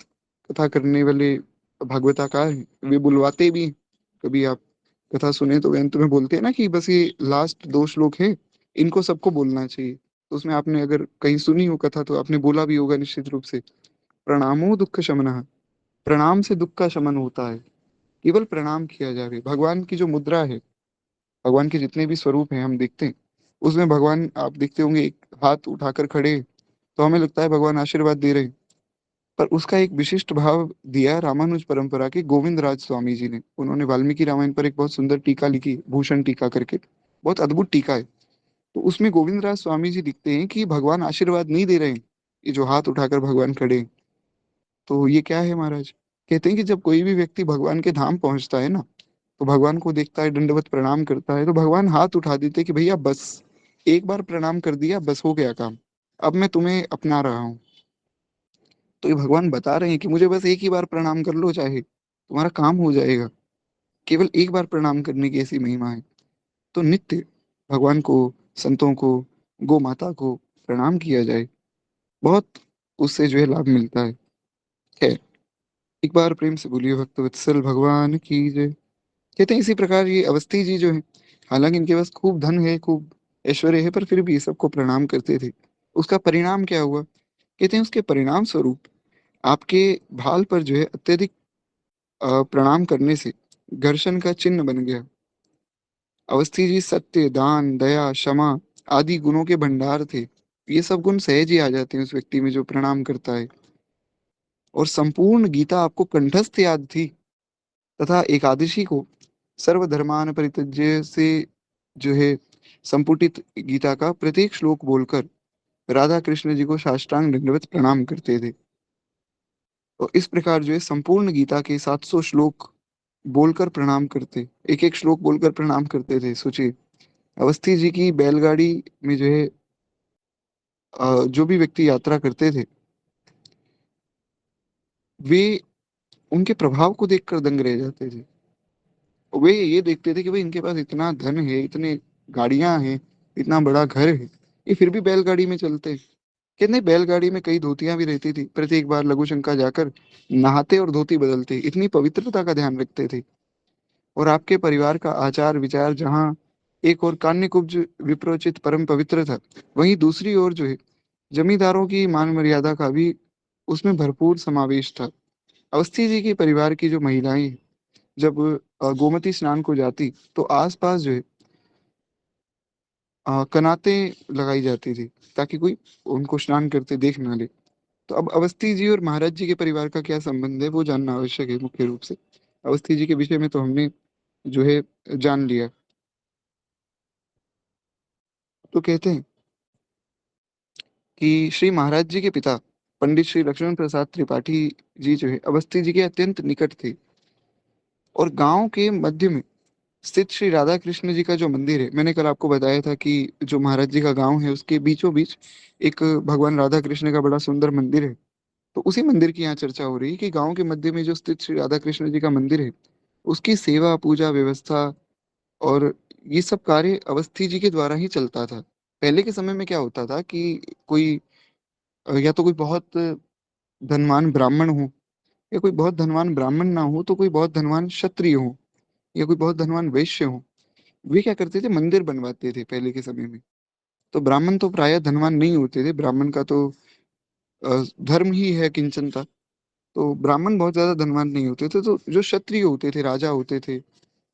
कथा करने वाले भागवताकार हैं वे बुलवाते भी हैं। कभी आप कथा सुने तो वे अंत में बोलते हैं ना कि बस ये लास्ट दो श्लोक है, इनको सबको बोलना चाहिए। तो उसमें आपने अगर कहीं सुनी हो कथा तो आपने बोला भी होगा निश्चित रूप से, प्रणामो दुख शमनः। प्रणाम से दुख का शमन होता है। केवल प्रणाम किया जावे। भगवान की जो मुद्रा है, भगवान के जितने भी स्वरूप हैं हम देखते हैं, उसमें भगवान आप देखते होंगे एक हाथ उठाकर खड़े हैं, तो हमें लगता है भगवान आशीर्वाद दे रहे हैं। पर उसका एक विशिष्ट भाव दिया रामानुज परंपरा के गोविंद राज स्वामी जी ने। उन्होंने वाल्मीकि रामायण पर एक बहुत सुंदर टीका लिखी, भूषण टीका करके, बहुत अद्भुत टीका है। तो उसमें गोविंद राज स्वामी जी लिखते हैं कि भगवान आशीर्वाद नहीं दे रहे हैं, ये जो हाथ उठाकर भगवान खड़े हैं। तो ये क्या है महाराज? कहते हैं कि जब कोई भी व्यक्ति भगवान के धाम पहुंचता है ना, तो भगवान को देखता है, दंडवत प्रणाम करता है, तो भगवान हाथ उठा देते हैं कि भैया बस, एक बार प्रणाम कर दिया, बस हो गया काम, अब मैं तुम्हें अपना रहा हूँ। तो ये भगवान बता रहे हैं कि मुझे बस एक ही बार प्रणाम कर लो, चाहे तुम्हारा काम हो जाएगा। केवल एक बार प्रणाम करने की ऐसी महिमा है। तो नित्य भगवान को, संतों को, गौ माता को प्रणाम किया जाए, बहुत उससे जो है लाभ मिलता है। खैर, एक बार प्रेम से बोलिए भक्त वत्सल भगवान की जय। कहते हैं इसी प्रकार ये अवस्थी जी जो है, हालांकि इनके पास खूब धन है, खूब ऐश्वर्य है, पर फिर भी ये सबको प्रणाम करते थे। उसका परिणाम क्या हुआ? कहते हैं उसके परिणाम स्वरूप आपके भाल पर जो है अत्यधिक प्रणाम करने से घर्षण का चिन्ह बन गया। अवस्थी जी सत्य, दान, दया, क्षमा आदि गुणों के भंडार थे। ये सब गुण सहज ही आ जाते हैं उस व्यक्ति में जो प्रणाम करता है। और संपूर्ण गीता आपको कंठस्थ याद थी, तथा एकादशी को सर्वधर्मान परित्यज्य से जो है संपुटित गीता का प्रत्येक श्लोक बोलकर राधा कृष्ण जी को साष्टांग दंडवत प्रणाम करते थे। तो इस प्रकार जो है संपूर्ण गीता के 700 श्लोक बोलकर प्रणाम करते, एक एक श्लोक बोलकर प्रणाम करते थे। सोचिए, अवस्थी जी की बैलगाड़ी में जो है जो भी व्यक्ति यात्रा करते थे, वे उनके प्रभाव को देखकर दंग रह जाते थे। वे ये देखते थे कि भाई इनके पास इतना धन है, इतने गाड़ियां हैं, इतना बड़ा घर है, ये फिर भी बैलगाड़ी में चलते हैं। कितने बैलगाड़ी में कई धोतियां भी रहती थी, प्रत्येक बार लघु शंका जाकर नहाते और धोती बदलते, इतनी पवित्रता का ध्यान रखते थे। और आपके परिवार का आचार विचार जहाँ एक और कान्यकुब्ज विप्रोचित परम पवित्र था, वहीं दूसरी ओर जो है जमींदारों की मान मर्यादा का भी उसमें भरपूर समावेश था। अवस्थी जी के परिवार की जो महिलाएं, जब गोमती स्नान को जाती तो आसपास जो है कनाते लगाई जाती थी, ताकि कोई उनको स्नान करते देख ना ले। तो अब अवस्थी जी और महाराज जी के परिवार का क्या संबंध है वो जानना आवश्यक है मुख्य रूप से। अवस्थी जी के विषय में तो हमने जो है जान लिया। तो कहते हैं कि श्री महाराज जी के पिता पंडित श्री लक्ष्मण प्रसाद त्रिपाठी जी जो है अवस्थी जी के अत्यंत निकट थे। और गांव के मध्य में स्थित श्री राधा कृष्ण जी का जो मंदिर है, मैंने कल आपको बताया था कि जो महाराज जी का गांव है उसके बीचों बीच एक भगवान राधा कृष्ण का बड़ा सुंदर मंदिर है। तो उसी मंदिर की यहाँ चर्चा हो रही है कि गांव के मध्य में जो स्थित श्री राधा कृष्ण जी का मंदिर है, उसकी सेवा पूजा व्यवस्था और ये सब कार्य अवस्थी जी के द्वारा ही चलता था। पहले के समय में क्या होता था कि कोई या तो कोई बहुत धनवान ब्राह्मण हो, या कोई बहुत धनवान ब्राह्मण ना हो तो कोई बहुत धनवान क्षत्रिय हो, या कोई बहुत धनवान वैश्य हो, वे क्या करते थे, मंदिर बनवाते थे पहले के समय में। तो ब्राह्मण तो प्रायः धनवान नहीं होते थे, ब्राह्मण का तो धर्म ही है किंचनता। तो ब्राह्मण बहुत ज्यादा धनवान नहीं होते थे, तो जो क्षत्रिय होते थे, राजा होते थे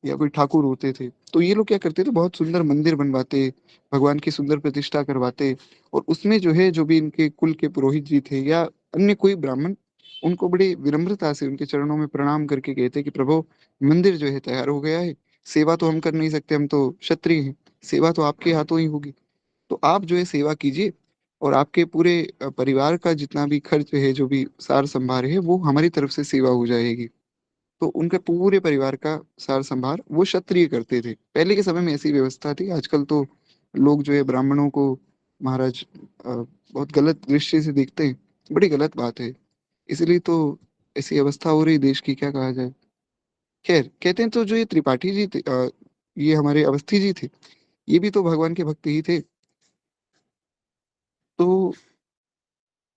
या कोई ठाकुर होते थे, तो ये लोग क्या करते थे, बहुत सुंदर मंदिर बनवाते, भगवान की सुंदर प्रतिष्ठा करवाते। और उसमें जो है जो भी इनके कुल के पुरोहित जी थे या अन्य कोई ब्राह्मण, उनको बड़ी विनम्रता से उनके चरणों में प्रणाम करके कहते कि प्रभु, मंदिर जो है तैयार हो गया है, सेवा तो हम कर नहीं सकते, हम तो क्षत्रिय हैं, सेवा तो आपके हाथों ही होगी। तो आप जो है सेवा कीजिए, और आपके पूरे परिवार का जितना भी खर्च है, जो भी सार संभार है, वो हमारी तरफ से सेवा हो जाएगी। तो उनके पूरे परिवार का सार संभार वो क्षत्रिय करते थे। पहले के समय में ऐसी व्यवस्था थी। आजकल तो लोग जो है ब्राह्मणों को महाराज बहुत गलत दृष्टि से देखते हैं, बड़ी गलत बात है। इसलिए तो ऐसी अवस्था हो रही देश की, क्या कहा जाए। खैर, कहते हैं तो जो ये त्रिपाठी जी थे, ये हमारे अवस्थी जी थे, ये भी तो भगवान के भक्त ही थे। तो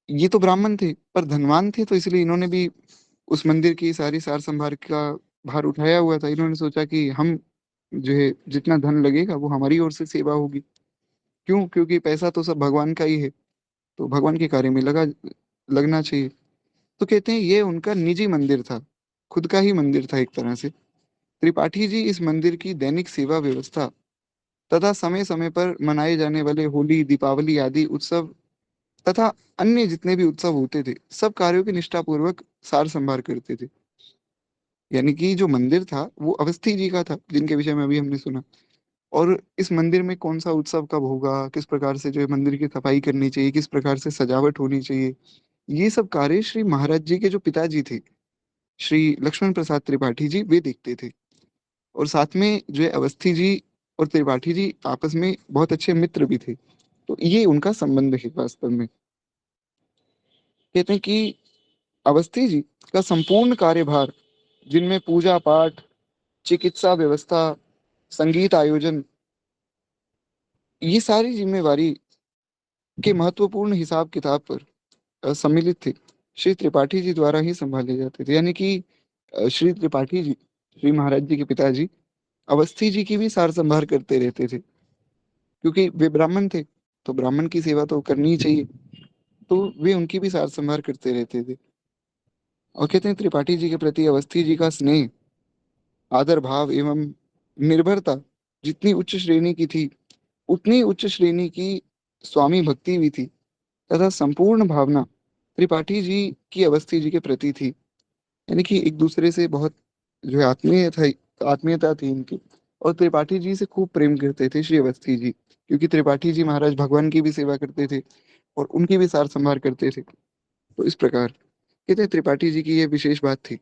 ये तो ब्राह्मण थे पर धनवान थे, तो इसलिए इन्होंने भी उस मंदिर की सारी सार संभार का भार उठाया हुआ था। इन्होंने सोचा कि हम जो है जितना धन लगेगा वो हमारी ओर से सेवा होगी। क्यों? क्योंकि पैसा तो सब भगवान का ही है, तो भगवान के कार्य में लगना चाहिए। तो कहते हैं ये उनका निजी मंदिर था, खुद का ही मंदिर था एक तरह से। त्रिपाठी जी इस मंदिर की दैनिक सेवा व्यवस्था तथा समय समय पर मनाए जाने वाले होली, दीपावली आदि उत्सव तथा अन्य जितने भी उत्सव होते थे, सब कार्यों की निष्ठापूर्वक सार संभार करते थे। यानी कि जो मंदिर था वो अवस्थी जी का था, जिनके विषय में अभी हमने सुना। और इस मंदिर में कौन सा उत्सव कब होगा, किस प्रकार से जो है मंदिर की सफाई करनी चाहिए, किस प्रकार से सजावट होनी चाहिए, ये सब कार्य श्री महाराज जी के जो पिताजी थे, श्री लक्ष्मण प्रसाद त्रिपाठी जी, वे देखते थे। और साथ में जो है अवस्थी जी और त्रिपाठी जी आपस में बहुत अच्छे मित्र भी थे। तो ये उनका संबंध है वास्तव में। कहते हैं कि अवस्थी जी का संपूर्ण कार्यभार, जिनमें पूजा पाठ, चिकित्सा व्यवस्था, संगीत आयोजन, ये सारी जिम्मेवारी के महत्वपूर्ण हिसाब किताब पर सम्मिलित थे, श्री त्रिपाठी जी द्वारा ही संभाले जाते थे। यानी कि श्री त्रिपाठी जी, श्री महाराज जी के पिताजी, अवस्थी जी की भी सार संभार करते रहते थे, क्योंकि वे ब्राह्मण थे, तो ब्राह्मण की सेवा तो करनी ही चाहिए। तो वे उनकी भी सार संभार करते रहते थे। और कहते हैं त्रिपाठी जी के प्रति अवस्थी जी का स्नेह, आदर भाव एवं निर्भरता जितनी उच्च श्रेणी की थी, उतनी उच्च श्रेणी की स्वामी भक्ति भी थी, तथा संपूर्ण भावना त्रिपाठी जी की अवस्थी जी के प्रति थी। यानी कि एक दूसरे से बहुत जो है आत्मीयता थी इनकी। और त्रिपाठी जी से खूब प्रेम करते थे श्री अवस्थी जी, क्योंकि त्रिपाठी जी महाराज भगवान की भी सेवा करते थे और उनकी भी सार संभार करते थे। तो इस प्रकार कहते हैं त्रिपाठी जी की ये विशेष बात थी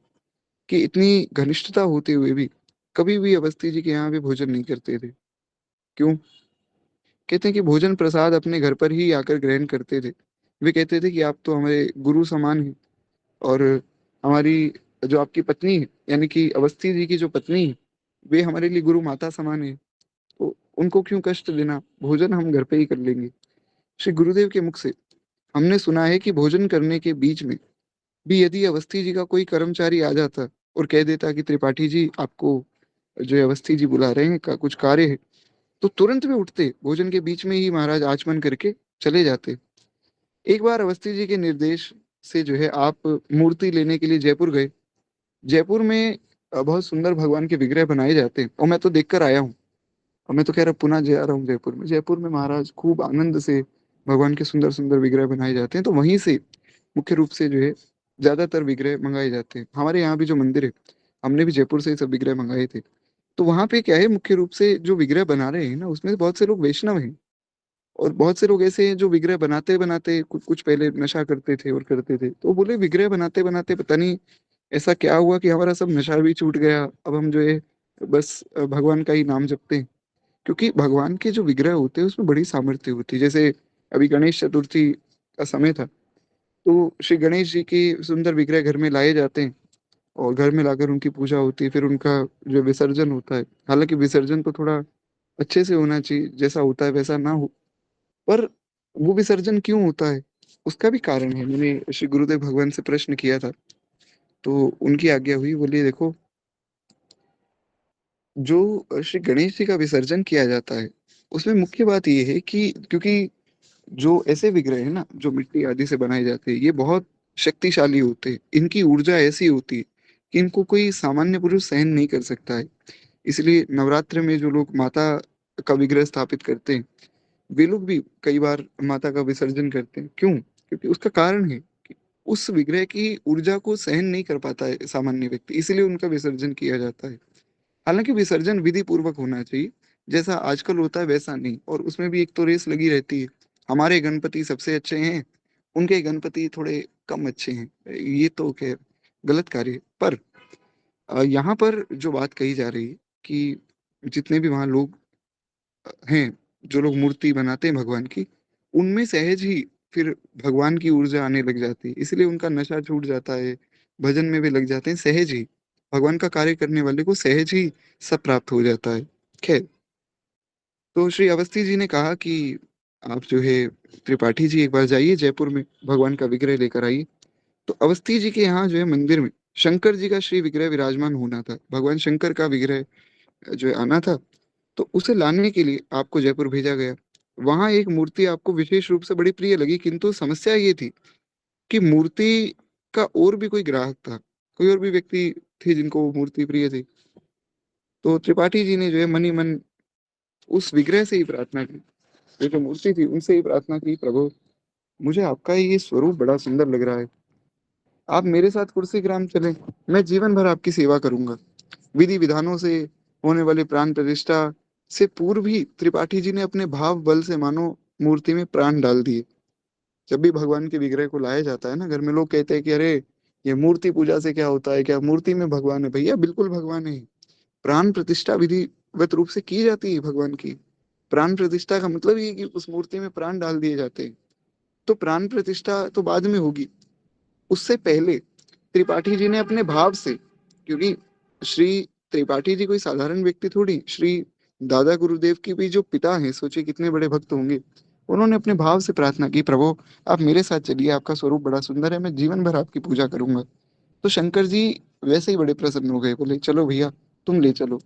कि इतनी घनिष्ठता होते हुए भी कभी भी अवस्थी जी के यहाँ भी भोजन नहीं करते थे। क्यों? कहते हैं कि भोजन प्रसाद अपने घर पर ही आकर ग्रहण करते थे। वे कहते थे कि आप तो हमारे गुरु समान हैं, और हमारी जो आपकी पत्नी है, यानी कि अवस्थी जी की जो पत्नी है, वे हमारे लिए गुरु माता समान है। तो उनको क्यों कष्ट देना, भोजन हम घर पे ही कर लेंगे। श्री गुरुदेव के मुख से हमने सुना है कि भोजन करने के बीच में भी यदि अवस्थी जी का कोई कर्मचारी आ जाता और कह देता कि त्रिपाठी जी आपको जो है अवस्थी जी बुला रहे हैं, का कुछ कार्य है, तो तुरंत वे उठते, भोजन के बीच में ही महाराज आचमन करके चले जाते। एक बार अवस्थी जी के निर्देश से जो है आप मूर्ति लेने के लिए जयपुर गए। जयपुर में बहुत सुंदर भगवान के विग्रह बनाए जाते हैं, और मैं तो देख कर आया हूँ। और मैं तो कह रहा पुनः जा रहा हूँ जयपुर में। जयपुर में महाराज खूब आनंद से भगवान के सुंदर सुंदर विग्रह बनाए जाते हैं, तो वहीं से मुख्य रूप से जो है ज्यादातर विग्रह मंगाए जाते हैं। हमारे यहाँ भी जो मंदिर है, हमने भी जयपुर से ही सब विग्रह मंगाए थे। तो वहां पे क्या है, मुख्य रूप से जो विग्रह बना रहे हैं ना, उसमें बहुत से लोग वैष्णव हैं। और बहुत से लोग ऐसे हैं जो विग्रह बनाते बनाते कुछ कुछ पहले नशा करते थे और करते थे, तो बोले विग्रह बनाते बनाते पता नहीं ऐसा क्या हुआ कि हमारा सब नशा भी छूट गया, अब हम जो है बस भगवान का ही नाम जपते हैं। क्योंकि भगवान के जो विग्रह होते हैं उसमें बड़ी सामर्थ्य होती है। जैसे अभी गणेश चतुर्थी का समय था, तो श्री गणेश जी के सुंदर विग्रह घर में लाए जाते हैं, और घर में लाकर उनकी पूजा होती है, फिर उनका जो विसर्जन होता है। हालांकि विसर्जन तो थोड़ा अच्छे से होना चाहिए, जैसा होता है वैसा ना हो, पर वो विसर्जन क्यों होता है, उसका भी कारण है। मैंने श्री गुरुदेव भगवान से प्रश्न किया था, तो उनकी आज्ञा हुई, बोलिए देखो, जो श्री गणेश जी का विसर्जन किया जाता है उसमें मुख्य बात ये है कि क्योंकि जो ऐसे विग्रह है ना जो मिट्टी आदि से बनाए जाते हैं, ये बहुत शक्तिशाली होते हैं। इनकी ऊर्जा ऐसी होती है कि इनको कोई सामान्य पुरुष सहन नहीं कर सकता है। इसलिए नवरात्र में जो लोग माता का विग्रह स्थापित करते हैं, वे लोग भी कई बार माता का विसर्जन करते हैं। क्यों? क्योंकि उसका कारण है कि उस विग्रह की ऊर्जा को सहन नहीं कर पाता है सामान्य व्यक्ति, इसलिए उनका विसर्जन किया जाता है। हालांकि विसर्जन विधि पूर्वक होना चाहिए, जैसा आजकल होता है वैसा नहीं। और उसमें भी एक तो रेस लगी रहती है, हमारे गणपति सबसे अच्छे हैं, उनके गणपति थोड़े कम अच्छे हैं। ये तो खैर गलत कार्य है। पर यहाँ पर जो बात कही जा रही है कि जितने भी वहाँ लोग हैं, जो लोग मूर्ति बनाते हैं भगवान की, उनमें सहज ही फिर भगवान की ऊर्जा आने लग जाती है, इसलिए उनका नशा छूट जाता है, भजन में भी लग जाते हैं सहज ही। भगवान का कार्य करने वाले को सहज ही सब प्राप्त हो जाता है। खैर, तो श्री अवस्थी जी ने कहा कि आप जो है त्रिपाठी जी एक बार जाइए जयपुर में, भगवान का विग्रह लेकर आइए। तो अवस्थी जी के यहाँ जो है मंदिर में शंकर जी का श्री विग्रह विराजमान होना था, भगवान शंकर का विग्रह जो है आना था। तो उसे लाने के लिए आपको जयपुर भेजा गया। वहां एक मूर्ति आपको विशेष रूप से बड़ी प्रिय लगी, किंतु समस्या ये थी कि मूर्ति का और भी कोई ग्राहक था, कोई और भी व्यक्ति थे जिनको वो मूर्ति प्रिय थी। तो त्रिपाठी जी ने जो है मन ही मन उस विग्रह से ही प्रार्थना की, ये जो मूर्ति थी उनसे ही प्रार्थना की, प्रभु मुझे आपका ये स्वरूप बड़ा सुंदर लग रहा है, आप मेरे साथ कुर्सी ग्राम चलें, मैं जीवन भर आपकी सेवा करूंगा। विधि विधानों से होने वाली प्राण प्रतिष्ठा से पूर्व ही त्रिपाठी जी ने अपने भाव बल से मानो मूर्ति में प्राण डाल दिए। जब भी भगवान के विग्रह को लाया जाता है ना घर में, लोग कहते हैं कि अरे ये मूर्ति पूजा से क्या होता है, क्या मूर्ति में भगवान है? भैया बिल्कुल भगवान है। प्राण प्रतिष्ठा विधिवत रूप से की जाती है भगवान की। प्राण प्रतिष्ठा का मतलब ये है कि उस मूर्ति में प्राण डाल दिए जाते हैं। तो प्राण प्रतिष्ठा तो बाद में होगी, उससे पहले त्रिपाठी जी ने अपने भाव से, क्योंकि श्री त्रिपाठी जी कोई साधारण व्यक्ति थोड़ी, श्री दादा गुरुदेव की भी जो पिता हैं, सोचिए कितने बड़े भक्त होंगे। उन्होंने अपने भाव से प्रार्थना की, प्रभु आप मेरे साथ चलिए, आपका स्वरूप बड़ा सुंदर है, मैं जीवन भर आपकी पूजा करूंगा। तो शंकर जी वैसे ही बड़े प्रसन्न हो गए, बोले चलो भैया तुम ले चलो।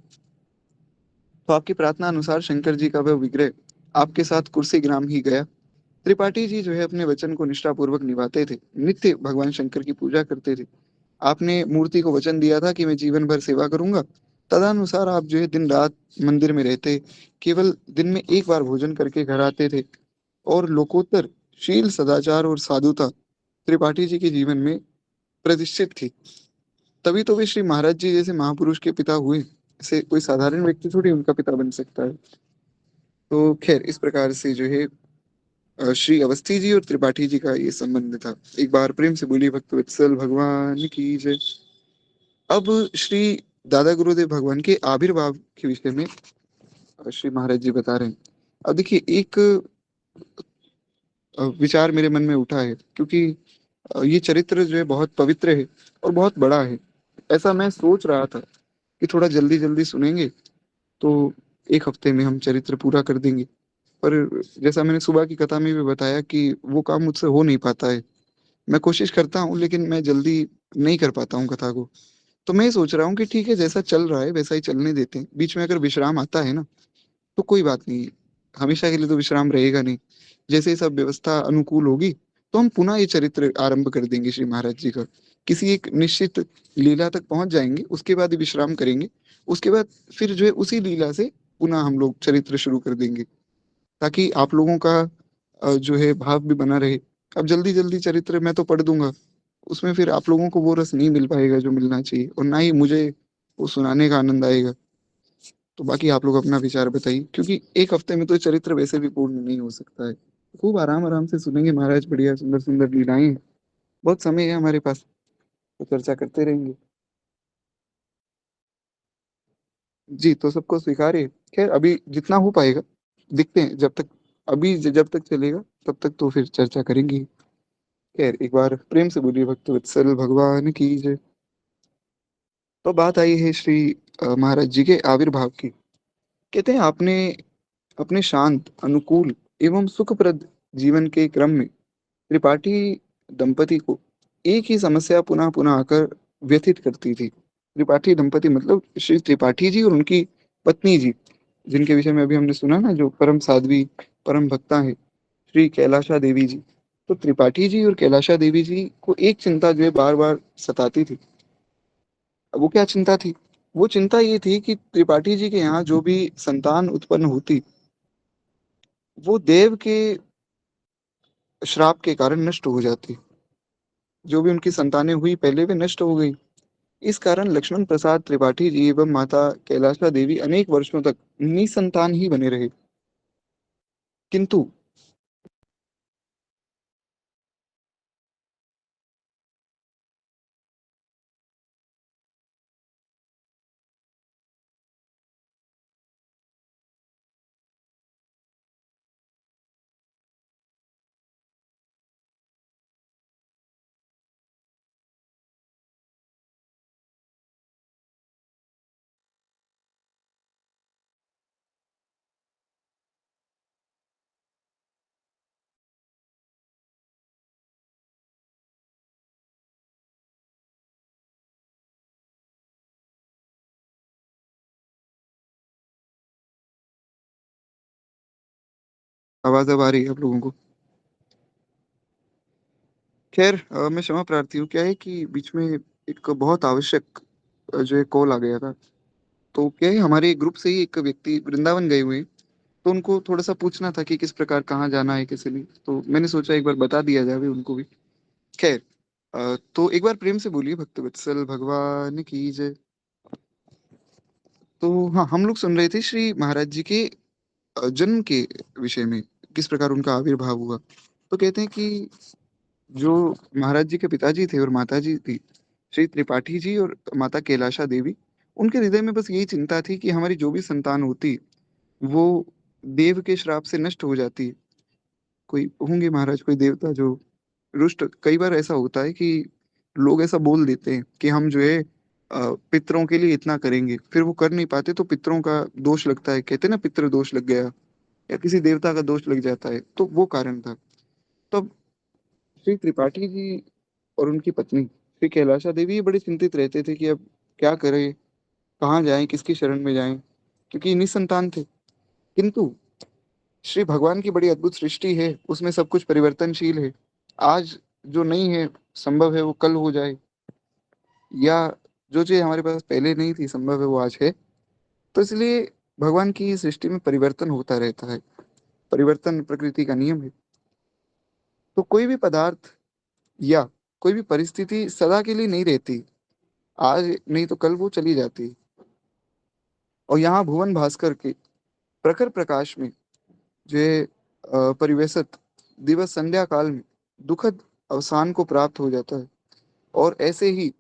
तो आपकी प्रार्थना अनुसार शंकर जी का वह विग्रह आपके साथ कुर्सी ग्राम ही गया। त्रिपाठी जी जो है अपने वचन को निष्ठापूर्वक निभाते थे, नित्य भगवान शंकर की पूजा करते थे। आपने मूर्ति को वचन दिया था कि मैं जीवन भर सेवा करूंगा, तदनुसार आप जो है दिन रात मंदिर में रहते, केवल दिन में एक बार भोजन करके घर आते थे। और लोकोत्तर शील सदाचार और साधुता त्रिपाठी जी के जीवन में प्रतिष्ठित थी। तभी तो वे श्री महाराज जी जैसे महापुरुष के पिता हुए, ऐसे कोई साधारण व्यक्ति थोड़ी उनका पिता बन सकता है। तो खैर इस प्रकार से जो है श्री अवस्थी जी और त्रिपाठी जी का ये संबंध था। एक बार प्रेम से बोली भक्त वत्सल भगवान की जय। अब श्री दादा गुरुदेव भगवान के आविर्भाव के विषय में श्री महाराज जी बता रहे हैं। अब देखिए एक विचार मेरे मन में उठा है, क्योंकि ये चरित्र जो है बहुत पवित्र है और बहुत बड़ा है। ऐसा मैं सोच रहा था कि थोड़ा जल्दी जल्दी सुनेंगे तो एक हफ्ते में हम चरित्र पूरा कर देंगे। पर जैसा मैंने सुबह की कथा में भी बताया कि वो काम मुझसे हो नहीं पाता है। मैं कोशिश करता हूँ लेकिन मैं जल्दी नहीं कर पाता हूँ कथा को। तो मैं ये सोच रहा हूँ कि ठीक है, जैसा चल रहा है वैसा ही चलने देते हैं, बीच में अगर विश्राम आता है ना तो कोई बात नहीं, हमेशा के लिए तो विश्राम रहेगा नहीं। जैसे ही सब व्यवस्था अनुकूल होगी तो हम पुनः ये चरित्र आरंभ कर देंगे श्री महाराज जी का। किसी एक निश्चित लीला तक पहुंच जाएंगे, उसके बाद विश्राम करेंगे। उसके बाद फिर जो है उसी लीला से पुनः हम लोग चरित्र शुरू कर देंगे, ताकि आप लोगों का जो है भाव भी बना रहे। अब जल्दी जल्दी चरित्र मैं तो पढ़ दूंगा, उसमें फिर आप लोगों को वो रस नहीं मिल पाएगा जो मिलना चाहिए, और ना ही मुझे वो सुनाने का आनंद आएगा। तो बाकी आप लोग अपना विचार बताइए, क्योंकि एक हफ्ते में तो चरित्र वैसे भी पूर्ण नहीं हो सकता है। खूब आराम आराम से सुनेंगे महाराज, बढ़िया सुंदर सुंदर लीलाएं हैं। बहुत समय है हमारे पास, तो चर्चा करते रहेंगे। जी, तो सबको स्वीकार है। खैर अभी जितना हो पाएगा, दिखते हैं। जब तक अभी जब तक चलेगा तब तक तो फिर चर्चा करेंगे। खैर एक बार प्रेम से बोलिए भक्त वत्सल भगवान की जय। तो बात आई है श्री महाराज जी के आविर्भाव की। कहते हैं आपने अपने शांत, अनुकूल एवं सुखप्रद जीवन के क्रम में त्रिपाठी दंपति को एक ही समस्या पुनः पुनः आकर व्यथित करती थी। त्रिपाठी दंपति मतलब श्री त्रिपाठी जी और उनकी पत्नी जी, जिनके विषय में अभी हमने सुना ना, जो परम साध्वी परम भक्ता है, श्री कैलाशा देवी जी। तो त्रिपाठी जी और कैलाशा देवी जी को एक चिंता जो है बार बार सताती थी। अब वो क्या चिंता थी? वो चिंता ये थी कि त्रिपाठी जी के यहाँ जो भी संतान उत्पन्न होती, वो देव के श्राप के कारण नष्ट हो जाती। जो भी उनकी संतानें हुई पहले वे नष्ट हो गई। इस कारण लक्ष्मण प्रसाद त्रिपाठी जी एवं माता कैलाशा देवी अनेक वर्षों तक निसंतान ही बने रहे। किंतु आवाज अब आ रही है आप लोगों को? खैर मैं क्षमा प्रार्थी हूँ। क्या है कि बीच में एक बहुत आवश्यक जो है कॉल आ गया था। तो क्या है, हमारे ग्रुप से ही एक व्यक्ति वृंदावन गए हुए हैं, तो उनको थोड़ा सा पूछना था कि किस प्रकार कहाँ जाना है किसी लिए, तो मैंने सोचा एक बार बता दिया जाए उनको भी। खैर तो एक बार प्रेम से बोलिए भक्त वत्सल भगवान की जय। तो हाँ, हम लोग सुन रहे थे श्री महाराज जी के जन्म के विषय में, किस प्रकार उनका आविर्भाव हुआ। तो कहते हैं कि जो महाराज जी के पिताजी थे और माता जी थी, श्री त्रिपाठी जी और माता कैलाशा देवी, उनके हृदय में बस यही चिंता थी कि हमारी जो भी संतान होती, वो देव के श्राप से नष्ट हो जाती। कोई होंगे महाराज, कोई देवता जो रुष्ट, कई बार ऐसा होता है कि लोग ऐसा बोल देते हैं कि हम जो है पितरों के लिए इतना करेंगे, फिर वो कर नहीं पाते तो पितरों का दोष लगता है। कहते हैं ना, पितृ दोष लग गया, या किसी देवता का दोष लग जाता है, तो वो कारण था। तो अब श्री त्रिपाठी जी और उनकी पत्नी श्री कैलाशा देवी ये बड़े चिंतित रहते थे कि अब क्या करें, कहाँ जाएं, किसकी शरण में जाएं, क्योंकि निसंतान थे। किंतु श्री भगवान की बड़ी अद्भुत सृष्टि है, उसमें सब कुछ परिवर्तनशील है। आज जो नहीं है संभव है वो कल हो जाए, या जो चीज हमारे पास पहले नहीं थी संभव है वो आज है। तो इसलिए भगवान की सृष्टि में परिवर्तन होता रहता है, परिवर्तन प्रकृति का नियम है। तो कोई भी पदार्थ या कोई भी परिस्थिति सदा के लिए नहीं रहती, आज नहीं तो कल वो चली जाती है। और यहाँ भुवन भास्कर के प्रखर प्रकाश में जो है, परिवेशत दिवस संध्या काल में दुखद अवसान को प्राप्त हो जाता है। और ऐसे ही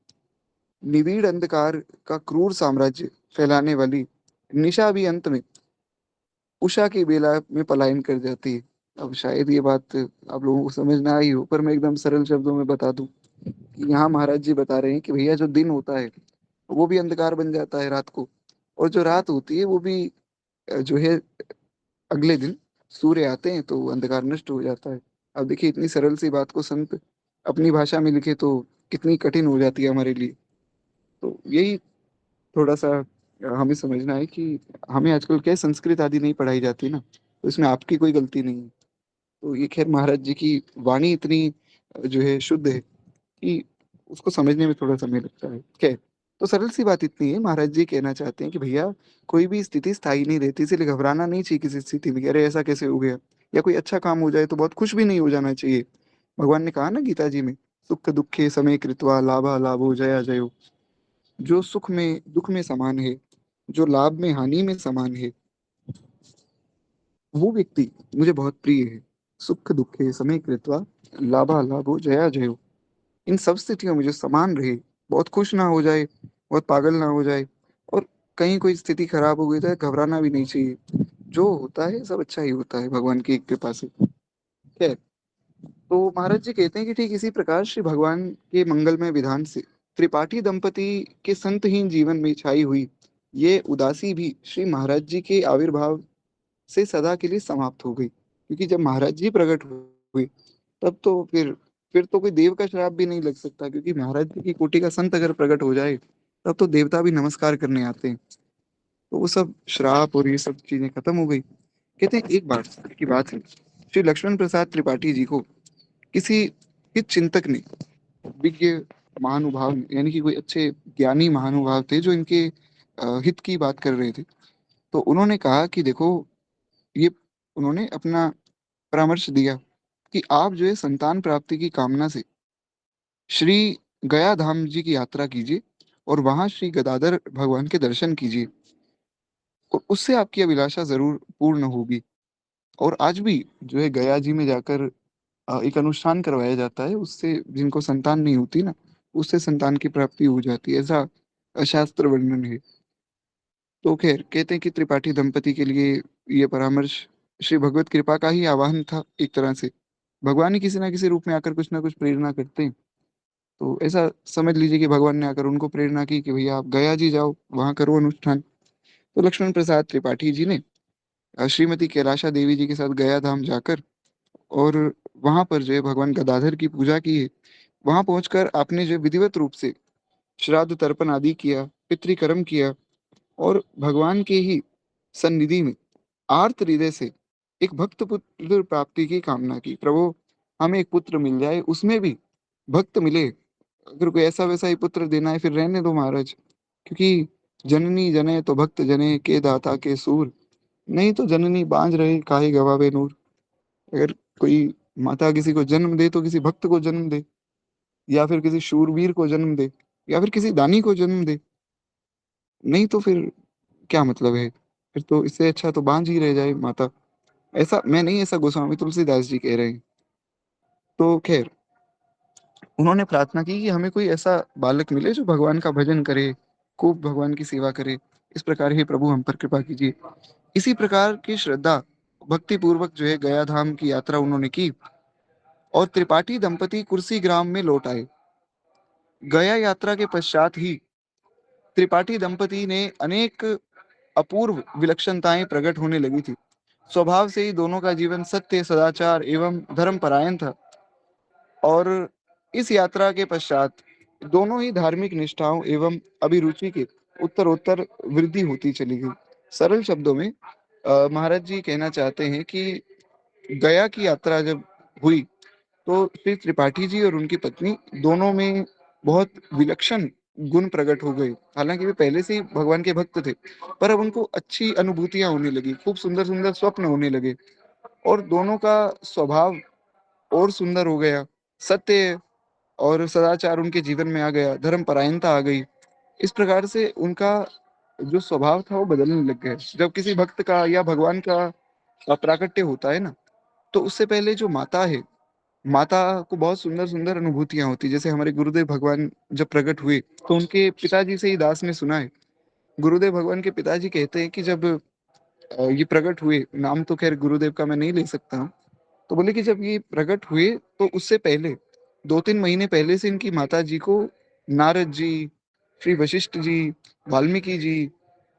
निबिड़ अंधकार का क्रूर साम्राज्य फैलाने वाली निशा भी अंत में उषा की बेला में पलायन कर जाती है। अब शायद ये बात आप लोगों को समझ ना आई हो, पर मैं एकदम सरल शब्दों में बता दूं कि यहाँ महाराज जी बता रहे हैं कि भैया जो दिन होता है वो भी अंधकार बन जाता है रात को, और जो रात होती है वो भी जो है अगले दिन सूर्य आते हैं तो अंधकार नष्ट हो जाता है। अब देखिए, इतनी सरल सी बात को संत अपनी भाषा में लिखे तो कितनी कठिन हो जाती है हमारे लिए। तो यही थोड़ा सा हमें समझना है कि हमें आजकल क्या है, संस्कृत आदि नहीं पढ़ाई जाती ना, तो इसमें आपकी कोई गलती नहीं है। तो ये खैर महाराज जी की वाणी इतनी जो है शुद्ध है कि उसको समझने में थोड़ा समय लगता है। खैर, तो सरल सी बात इतनी है, महाराज जी कहना चाहते हैं कि भैया कोई भी स्थिति स्थायी नहीं रहती, इसलिए घबराना नहीं चाहिए किसी स्थिति में कि अरे ऐसा कैसे हो गया, या कोई अच्छा काम हो जाए तो बहुत खुश भी नहीं हो जाना चाहिए। भगवान ने कहा ना गीता जी में, सुख दुखे समय कृत्वा लाभा लाभो जया जयो। जो सुख में दुख में समान है, जो लाभ में हानि में समान है, वो व्यक्ति मुझे बहुत प्रिय है। सुख दुखे समय कृत्वा लाभा लाभो जया जयो। इन सब स्थितियों में जो समान रहे, बहुत खुश ना हो जाए, बहुत पागल ना हो जाए, और कहीं कोई स्थिति खराब हो गई तो घबराना भी नहीं चाहिए। जो होता है सब अच्छा ही होता है भगवान की कृपा से। खैर, तो महाराज जी कहते हैं कि ठीक इसी प्रकार श्री भगवान के मंगलमय विधान से त्रिपाठी दंपति के संतहीन जीवन में छाई हुई ये उदासी भी श्री महाराज जी के आविर्भाव से सदा के लिए समाप्त हो गई, क्योंकि जब महाराज जी प्रकट हुए तब तो फिर तो कोई देव का श्राप भी नहीं लग सकता, क्योंकि महाराज जी की कोटि का संत अगर प्रकट हो जाए तब तो देवता भी नमस्कार करने आते हैं। तो वो सब श्राप और ये सब चीजें खत्म हो गई। कहते हैं एक बार की बात है, श्री लक्ष्मण प्रसाद त्रिपाठी जी को किसी हित चिंतक ने, विज्ञ महानुभाव यानी कि कोई अच्छे ज्ञानी महानुभाव थे जो इनके हित की बात कर रहे थे, तो उन्होंने कहा कि देखो, ये उन्होंने अपना परामर्श दिया कि आप जो है संतान प्राप्ति की कामना से श्री गया धाम जी की यात्रा कीजिए और वहां श्री गदाधर भगवान के दर्शन कीजिए, और उससे आपकी अभिलाषा जरूर पूर्ण होगी। और आज भी जो है गया जी में जाकर एक अनुष्ठान करवाया जाता है, उससे जिनको संतान नहीं होती ना, उससे संतान की प्राप्ति हो जाती है, ऐसा शास्त्र वर्णन है। तो खैर, कहते हैं कि त्रिपाठी दंपति के लिए ये परामर्श श्री भगवत कृपा का ही आवाहन था एक तरह से। भगवान ही किसी ना किसी रूप में आकर कुछ ना कुछ प्रेरणा करते हैं। तो ऐसा समझ लीजिए कि भगवान ने आकर उनको प्रेरणा की कि भैया आप गया जी जाओ, वहां करो अनुष्ठान। तो लक्ष्मण प्रसाद त्रिपाठी जी ने श्रीमती कैलाशा देवी जी के साथ गया धाम जाकर और वहां पर जो है भगवान गदाधर की पूजा की है। वहां पहुंचकर आपने जो विधिवत रूप से श्राद्ध तर्पण आदि किया, पितृकर्म किया, और भगवान के ही सन्निधि में आर्त हृदय से एक भक्त पुत्र प्राप्ति की कामना की। प्रभु, हमें एक पुत्र मिल जाए, उसमें भी भक्त मिले। अगर कोई ऐसा वैसा ही पुत्र देना है फिर रहने दो महाराज, क्योंकि जननी जने तो भक्त जने के दाता के सूर, नहीं तो जननी बांझ रहे काहे गवावे नूर। अगर कोई माता किसी को जन्म दे तो किसी भक्त को जन्म दे, या फिर किसी शूरवीर को जन्म दे, या फिर किसी दानी को जन्म दे, नहीं तो फिर क्या मतलब है? फिर तो इससे अच्छा तो बांझ ही रह जाए माता। ऐसा मैं नहीं, ऐसा गोस्वामी तुलसीदास जी कह रहे हैं। तो खैर, उन्होंने प्रार्थना की कि हमें कोई ऐसा बालक मिले जो भगवान का भजन करे, खूब भगवान की सेवा करे। इस प्रकार ही प्रभु हम पर कृपा कीजिए। इसी प्रकार की श्रद्धा भक्ति पूर्वक जो है गया धाम की यात्रा उन्होंने की, और त्रिपाठी दंपति कुर्सी ग्राम में लौट आए। गया यात्रा के पश्चात ही त्रिपाठी दंपति ने अनेक अपूर्व विलक्षणताएं प्रकट होने लगी थी। स्वभाव से ही दोनों का जीवन सत्य, सदाचार एवं धर्म परायण था, और इस यात्रा के पश्चात दोनों ही धार्मिक निष्ठाओं एवं अभिरुचि के उत्तरोत्तर वृद्धि होती चली गई। सरल शब्दों में महाराज जी कहना चाहते हैं कि गया की यात्रा जब हुई तो श्री त्रिपाठी जी और उनकी पत्नी दोनों में बहुत विलक्षण गुण प्रकट हो गए। हालांकि वे पहले से ही भगवान के भक्त थे, पर अब उनको अच्छी अनुभूतियां होने लगी, खूब सुंदर सुंदर स्वप्न होने लगे, और दोनों का स्वभाव और सुंदर हो गया। सत्य और सदाचार उनके जीवन में आ गया, धर्म परायणता आ गई। इस प्रकार से उनका जो स्वभाव था वो बदलने लग गया। जब किसी भक्त का या भगवान का प्राकट्य होता है ना, तो उससे पहले जो माता है, माता को बहुत सुंदर सुंदर अनुभूतियां होती, जैसे हमारे गुरुदेव भगवान जब प्रकट हुए तो उनके पिताजी से ही दास ने सुना है। गुरुदेव भगवान के पिताजी कहते हैं कि जब ये प्रकट हुए, नाम तो खैर गुरुदेव का मैं नहीं ले सकता हूँ, तो बोले कि जब ये प्रकट हुए तो उससे पहले 2-3 महीने पहले से इनकी माता जी को नारद जी, श्री वशिष्ठ जी, वाल्मीकि जी,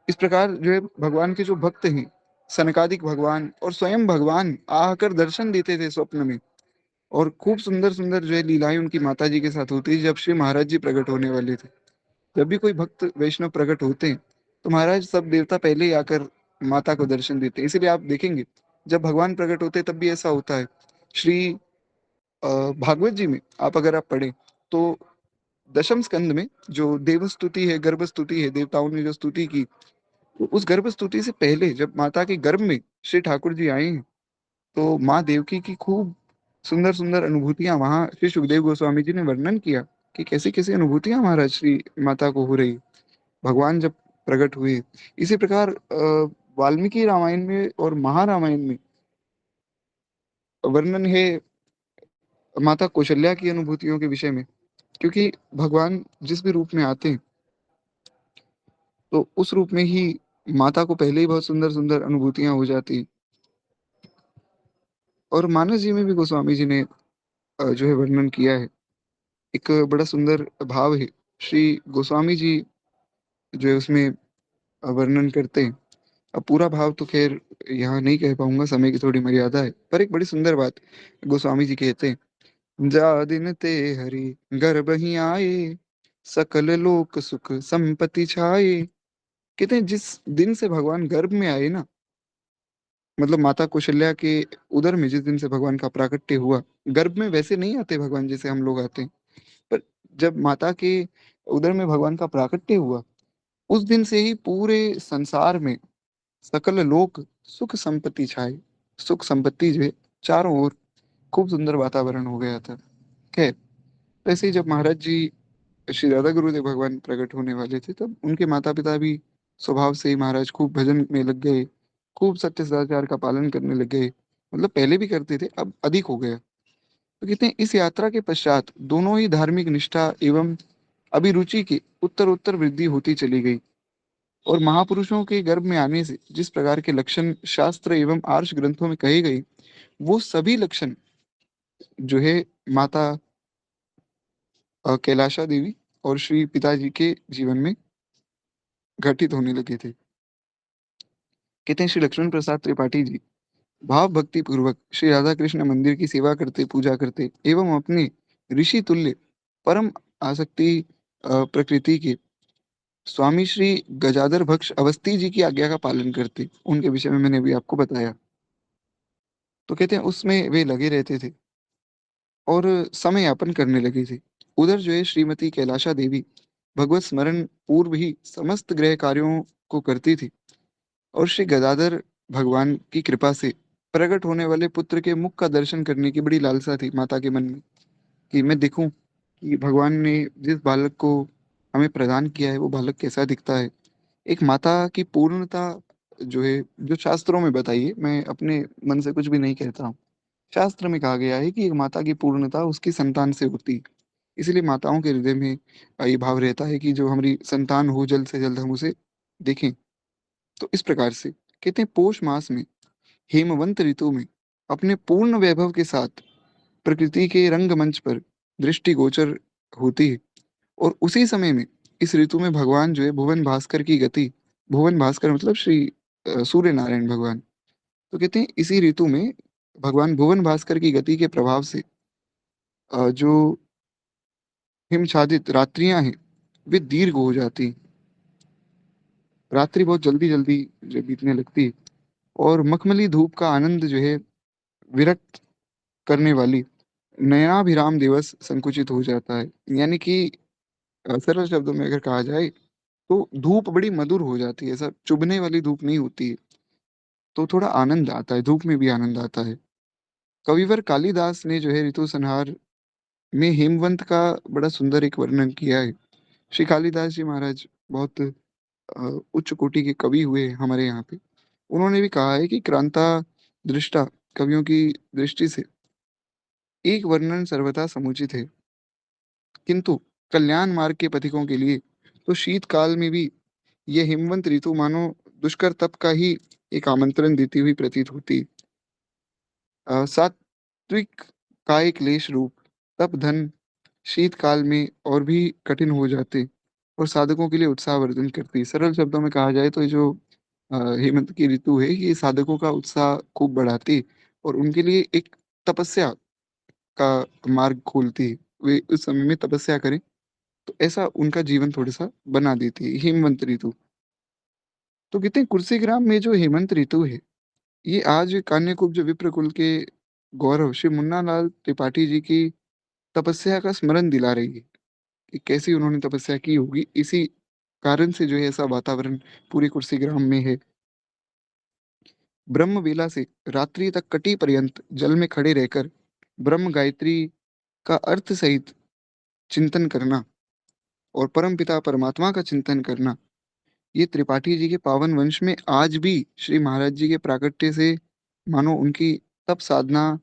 इस प्रकार जो है भगवान के जो भक्त हैं, सनकादिक भगवान और स्वयं भगवान आकर दर्शन देते थे स्वप्न में। और खूब सुंदर सुंदर जो है लीलाएं उनकी माता जी के साथ होती थी जब श्री महाराज जी प्रकट होने वाले थे। जब भी कोई भक्त वैष्णव प्रकट होते हैं तो महाराज सब देवता पहले ही आकर माता को दर्शन देते हैं। इसीलिए आप देखेंगे जब भगवान प्रकट होते हैं तब भी ऐसा होता है। श्री भागवत जी में आप अगर आप पढ़ें तो दशम स्कंद में जो देवस्तुति है, गर्भ स्तुति है, देवताओं ने जो स्तुति की, तो उस गर्भ स्तुति से पहले जब माता के गर्भ में श्री ठाकुर जी आए हैं, तो माँ देवकी की खूब सुंदर सुंदर अनुभूतियां वहां श्री सुखदेव गोस्वामी जी ने वर्णन किया कि कैसी कैसी अनुभूतियां महाराज श्री माता को हो रही भगवान जब प्रकट हुए। इसी प्रकार वाल्मीकि रामायण में और महारामायण में वर्णन है माता कौशल्या की अनुभूतियों के विषय में, क्योंकि भगवान जिस भी रूप में आते हैं तो उस रूप में ही माता को पहले ही बहुत सुंदर सुंदर अनुभूतियां हो जाती। और मानस जी में भी गोस्वामी जी ने जो है वर्णन किया है, एक बड़ा सुंदर भाव है। श्री गोस्वामी जी जो है उसमें वर्णन करते हैं। अब पूरा भाव तो खैर यहाँ नहीं कह पाऊंगा, समय की थोड़ी मर्यादा है, पर एक बड़ी सुंदर बात गोस्वामी जी कहते हैं। जा दिन ते हरि गर्भ ही आए, सकल लोक सुख संपत्ति छाए। कहते हैं जिस दिन से भगवान गर्भ में आए ना, मतलब माता कौशल्या के उदर में जिस दिन से भगवान का प्राकट्य हुआ, गर्भ में वैसे नहीं आते भगवान जैसे हम लोग आते हैं, पर जब माता के उदर में भगवान का प्राकट्य हुआ, उस दिन से ही पूरे संसार में सकल लोक सुख संपत्ति छाई। सुख संपत्ति जो है चारों ओर खूब सुंदर वातावरण हो गया था। खैर, वैसे ही जब महाराज जी श्री राधा गुरुदेव भगवान प्रकट होने वाले थे, तब उनके माता पिता भी स्वभाव से ही महाराज खूब भजन में लग गए, खूब सत्य सदाचार का पालन करने लग गए। मतलब पहले भी करते थे, अब अधिक हो गया। तो कहते हैं इस यात्रा के पश्चात दोनों ही धार्मिक निष्ठा एवं अभिरुचि की उत्तर उत्तर वृद्धि होती चली गई। और महापुरुषों के गर्भ में आने से जिस प्रकार के लक्षण शास्त्र एवं आर्ष ग्रंथों में कहे गए, वो सभी लक्षण जो है माता कैलाशा देवी और श्री पिताजी के जीवन में घटित होने लगे थे। कहते हैं श्री लक्ष्मण प्रसाद त्रिपाठी जी भाव भक्ति पूर्वक श्री राधा कृष्ण मंदिर की सेवा करते, पूजा करते एवं अपने ऋषि तुल्य परम आसक्ति प्रकृति के स्वामी श्री गजाधर भक्ष अवस्थी जी की आज्ञा का पालन करते। उनके विषय में मैंने अभी आपको बताया। तो कहते हैं उसमें वे लगे रहते थे और समय यापन करने लगे थे। उधर जो है श्रीमती कैलाशा देवी भगवत स्मरण पूर्व ही समस्त गृह कार्यों को करती थी। और श्री गदाधर भगवान की कृपा से प्रकट होने वाले पुत्र के मुख का दर्शन करने की बड़ी लालसा थी माता के मन में, कि मैं देखूं कि भगवान ने जिस बालक को हमें प्रदान किया है वो बालक कैसा दिखता है। एक माता की पूर्णता जो है, जो शास्त्रों में बताई है, मैं अपने मन से कुछ भी नहीं कहता हूँ। शास्त्र में कहा गया है कि एक माता की पूर्णता उसकी संतान से होती है। इसलिए माताओं के हृदय में ये भाव रहता है कि जो हमारी संतान हो जल्द से जल्द हम उसे देखें। तो इस प्रकार से कहते हैं पोष मास में हेमवंत ऋतु में अपने पूर्ण वैभव के साथ प्रकृति के रंगमंच पर दृष्टिगोचर होती है। और उसी समय में इस ऋतु में भगवान जो है भुवन भास्कर की गति, भुवन भास्कर मतलब श्री सूर्य नारायण भगवान, तो कहते हैं इसी ऋतु में भगवान भुवन भास्कर की गति के प्रभाव से जो हिमछादित रात्रियां हैं वे दीर्घ हो जाती। रात्रि बहुत जल्दी जल्दी जो बीतने लगती, और मखमली धूप का आनंद जो है विरक्त करने वाली नयनाभिराम दिवस संकुचित हो जाता है। यानी कि सरल शब्दों में अगर कहा जाए तो धूप बड़ी मधुर हो जाती है, ऐसा चुभने वाली धूप नहीं होती है। तो थोड़ा आनंद आता है, धूप में भी आनंद आता है। कविवर कालिदास ने जो है ऋतु संहार में हेमवंत का बड़ा सुंदर एक वर्णन किया है। श्री कालिदास जी महाराज बहुत उच्च कोटि के कवि हुए हमारे यहाँ पे। उन्होंने भी कहा है कि क्रांता दृष्टा कवियों की दृष्टि से एक वर्णन सर्वथा समुचित है, किंतु कल्याण मार्ग के पथिकों के लिए तो शीतकाल में भी ये हिमवंत ऋतु मानो दुष्कर तप का ही एक आमंत्रण देती हुई प्रतीत होती। सात्विक काय क्लेश रूप तप धन शीतकाल में और भी कठिन हो जाते और साधकों के लिए उत्साहवर्धन करती। सरल शब्दों में कहा जाए तो ये जो हेमंत की ऋतु है ये साधकों का उत्साह खूब बढ़ाती और उनके लिए एक तपस्या का मार्ग खोलती है। वे उस समय में तपस्या करें तो ऐसा उनका जीवन थोड़ा सा बना देती है हेमंत ऋतु। तो कहते हैं कुर्सी ग्राम में जो हेमंत ऋतु है ये आज कान्यकुब्ज विप्र कुल के गौरव श्री मुन्ना लाल त्रिपाठी जी की तपस्या का स्मरण दिला रही है। कि कैसी उन्होंने तपस्या की होगी, इसी कारण से जो है ऐसा वातावरण पूरे कुर्सी ग्राम में है। ब्रह्म वेला से रात्रि तक कटी पर्यंत जल में खड़े रहकर ब्रह्म गायत्री का अर्थ सहित चिंतन करना और परमपिता परमात्मा का चिंतन करना, ये त्रिपाठी जी के पावन वंश में आज भी श्री महाराज जी के प्राकट्य से मानो उनकी तप साधना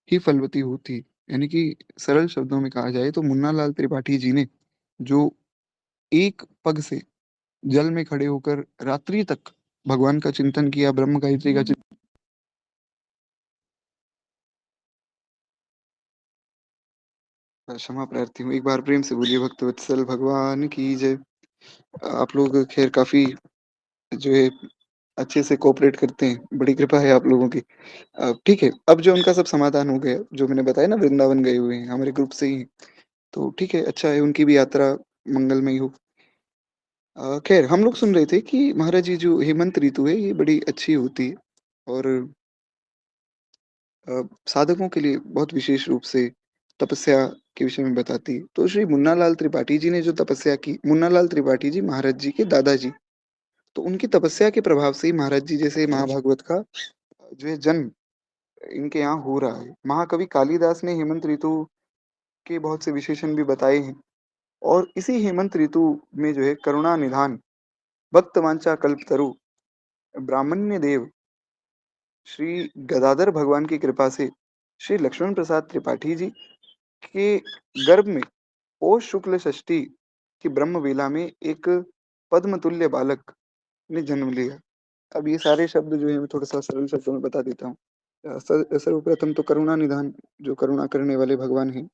ही फलवती होती। यानी कि सरल शब्दों में कहा जाए तो मुन्ना लाल त्रिपाठी जी ने जो एक पग से जल में खड़े होकर रात्रि तक भगवान का चिंतन किया, ब्रह्म गायत्री का क्षमा प्रार्थी हूँ। एक बार प्रेम से बोलिए भक्त वत्सल भगवान की जय। आप लोग खैर काफी जो है अच्छे से कोऑपरेट करते हैं, बड़ी कृपा है आप लोगों की। ठीक है, अब जो उनका सब समाधान हो गया, जो मैंने बताया ना वृंदावन गए हुए हैं, हमारे ग्रुप से ही, तो ठीक है, अच्छा है, उनकी भी यात्रा मंगलमयी हो। खैर हम लोग सुन रहे थे कि महाराज जी जो हेमंत ऋतु है ये बड़ी अच्छी होती है और साधकों के लिए बहुत विशेष रूप से तपस्या के विषय में बताती है। तो श्री मुन्ना लाल त्रिपाठी जी ने जो तपस्या की, मुन्ना लाल त्रिपाठी जी महाराज जी के दादाजी, तो उनकी तपस्या के प्रभाव से ही महाराज जी जैसे महाभागवत का जो है जन्म इनके यहाँ हो रहा है। महाकवि कालिदास ने हेमंत ऋतु के बहुत से विशेषण भी बताए हैं और इसी हेमंत ऋतु में जो है करुणा निधान, भक्त वांछा कल्पतरु, ब्राह्मण्य देव, श्री गदाधर भगवान की कृपा से श्री लक्ष्मण प्रसाद त्रिपाठी जी के गर्भ में पौष शुक्ल षष्ठी की ब्रह्म वेला में एक पद्म तुल्य बालक ने जन्म लिया। अब ये सारे शब्द जो है मैं थोड़ा सा सरल शब्दों में बता देता हूँ। सर्वप्रथम तो करुणा निधान, जो करुणा करने वाले भगवान हैं,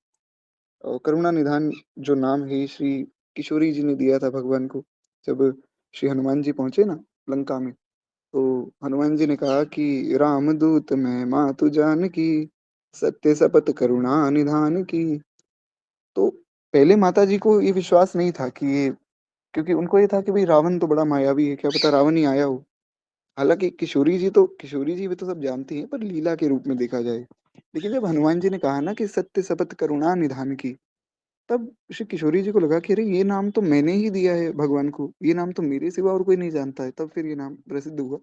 और करुणा निधान जो नाम है श्री किशोरी जी ने दिया था भगवान को। जब श्री हनुमान जी पहुंचे ना लंका में, तो हनुमान जी ने कहा कि रामदूत मैं मातु जानकी, सत्य शपथ करुणा निधान की। तो पहले माता जी को ये विश्वास नहीं था कि ये, क्योंकि उनको ये था कि भाई रावण तो बड़ा मायावी है, क्या पता रावण ही आया हो। हालांकि किशोरी जी भी तो सब जानती हैं, पर लीला के रूप में देखा जाए। लेकिन जब हनुमान जी ने कहा ना कि सत्य शपथ करुणा निधान की, तब श्री किशोरी जी को लगा कि अरे ये नाम तो मैंने ही दिया है भगवान को, ये नाम तो मेरे सिवा और कोई नहीं जानता है, तब फिर ये नाम प्रसिद्ध हुआ।